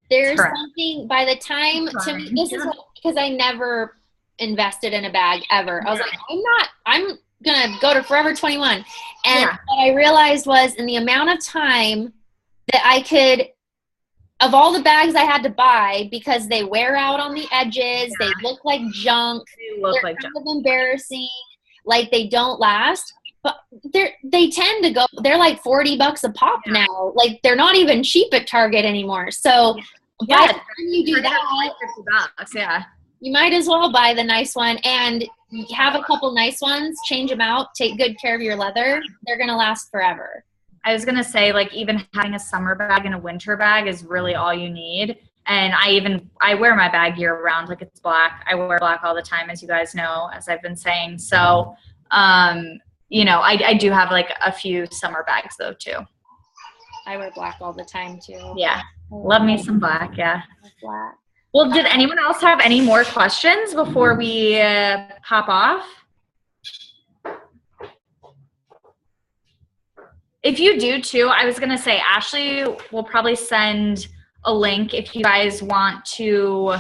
there's something, by the time, to me, this is because I never invested in a bag ever. I was like, I'm gonna go to Forever 21. And what I realized was, in the amount of time that I could, of all the bags I had to buy, because they wear out on the edges, they look like junk, they're kind of embarrassing, like they don't last, but they tend to go, they're like $40 a pop now. Like they're not even cheap at Target anymore. So by the time you do that, $50, you might as well buy the nice one and have a couple nice ones, change them out, take good care of your leather. They're going to last forever. I was going to say, like, even having a summer bag and a winter bag is really all you need. And I wear my bag year round. Like, it's black. I wear black all the time, as you guys know, as I've been saying. So, you know, I do have like a few summer bags though too. I wear black all the time too. Yeah. Love me some black. Yeah. Black. Well, did anyone else have any more questions before we hop off? If you do too, I was going to say, Ashley will probably send a link if you guys want to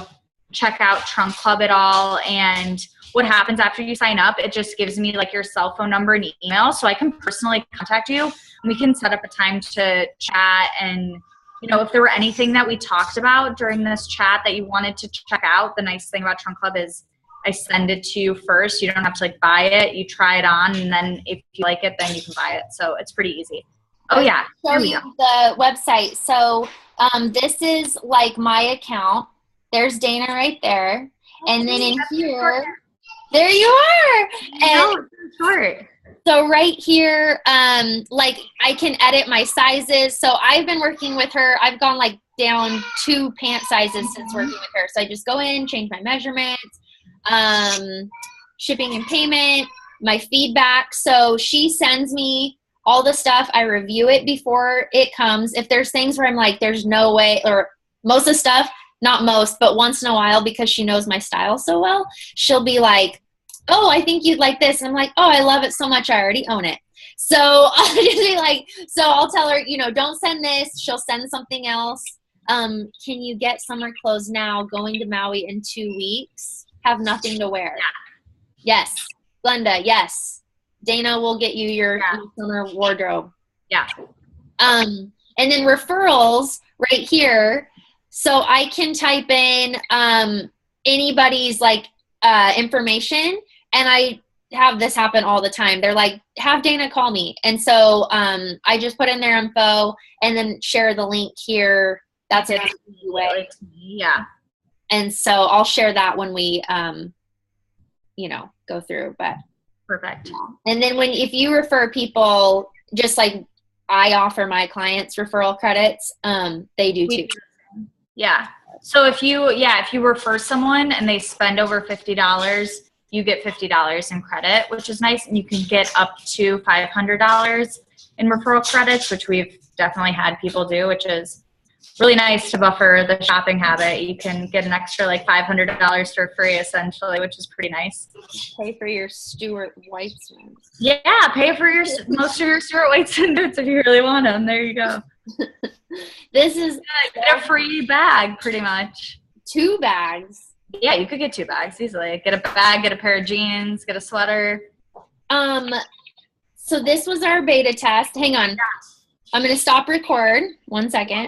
check out Trunk Club at all. And what happens after you sign up, it just gives me like your cell phone number and email, so I can personally contact you. And we can set up a time to chat. And, you know, if there were anything that we talked about during this chat that you wanted to check out, the nice thing about Trunk Club is I send it to you first. You don't have to like buy it. You try it on, and then if you like it, then you can buy it. So it's pretty easy. Oh yeah. Show you the website. So this is like my account. There's Dana right there. And then in here, there you are. And short. So right here, like I can edit my sizes. So I've been working with her. I've gone like down 2 pant sizes since working with her. So I just go in, change my measurements, shipping and payment, my feedback. So she sends me all the stuff. I review it before it comes. If there's things where I'm like, there's no way, or most of the stuff, not most, but once in a while, because she knows my style so well, she'll be like, oh, I think you'd like this. And I'm like, oh, I love it so much, I already own it. So I'll just be like, so I'll tell her, you know, don't send this. She'll send something else. Can you get summer clothes now? Going to Maui in 2 weeks. Have nothing to wear. Yeah. Yes. Glenda, yes. Dana will get you your summer wardrobe. Yeah. And then referrals right here. So I can type in anybody's like information, and I have this happen all the time. They're like, have Dana call me. And so I just put in their info and then share the link here. That's an easy way. Yeah. And so I'll share that when we, you know, go through. But perfect. And then if you refer people, just like I offer my clients referral credits, they do too. Yeah. So if you refer someone and they spend over $50, you get $50 in credit, which is nice. And you can get up to $500 in referral credits, which we've definitely had people do, which is really nice to buffer the shopping habit. You can get an extra like $500 for free essentially, which is pretty nice. Pay for your Stuart Weitzman. Yeah, pay for most of your Stuart Weitzman boots if you really want them. There you go. This is get a free bag pretty much. 2 bags. Yeah, you could get 2 bags easily. Get a bag, get a pair of jeans, get a sweater. So this was our beta test. Hang on. I'm going to stop record 1 second.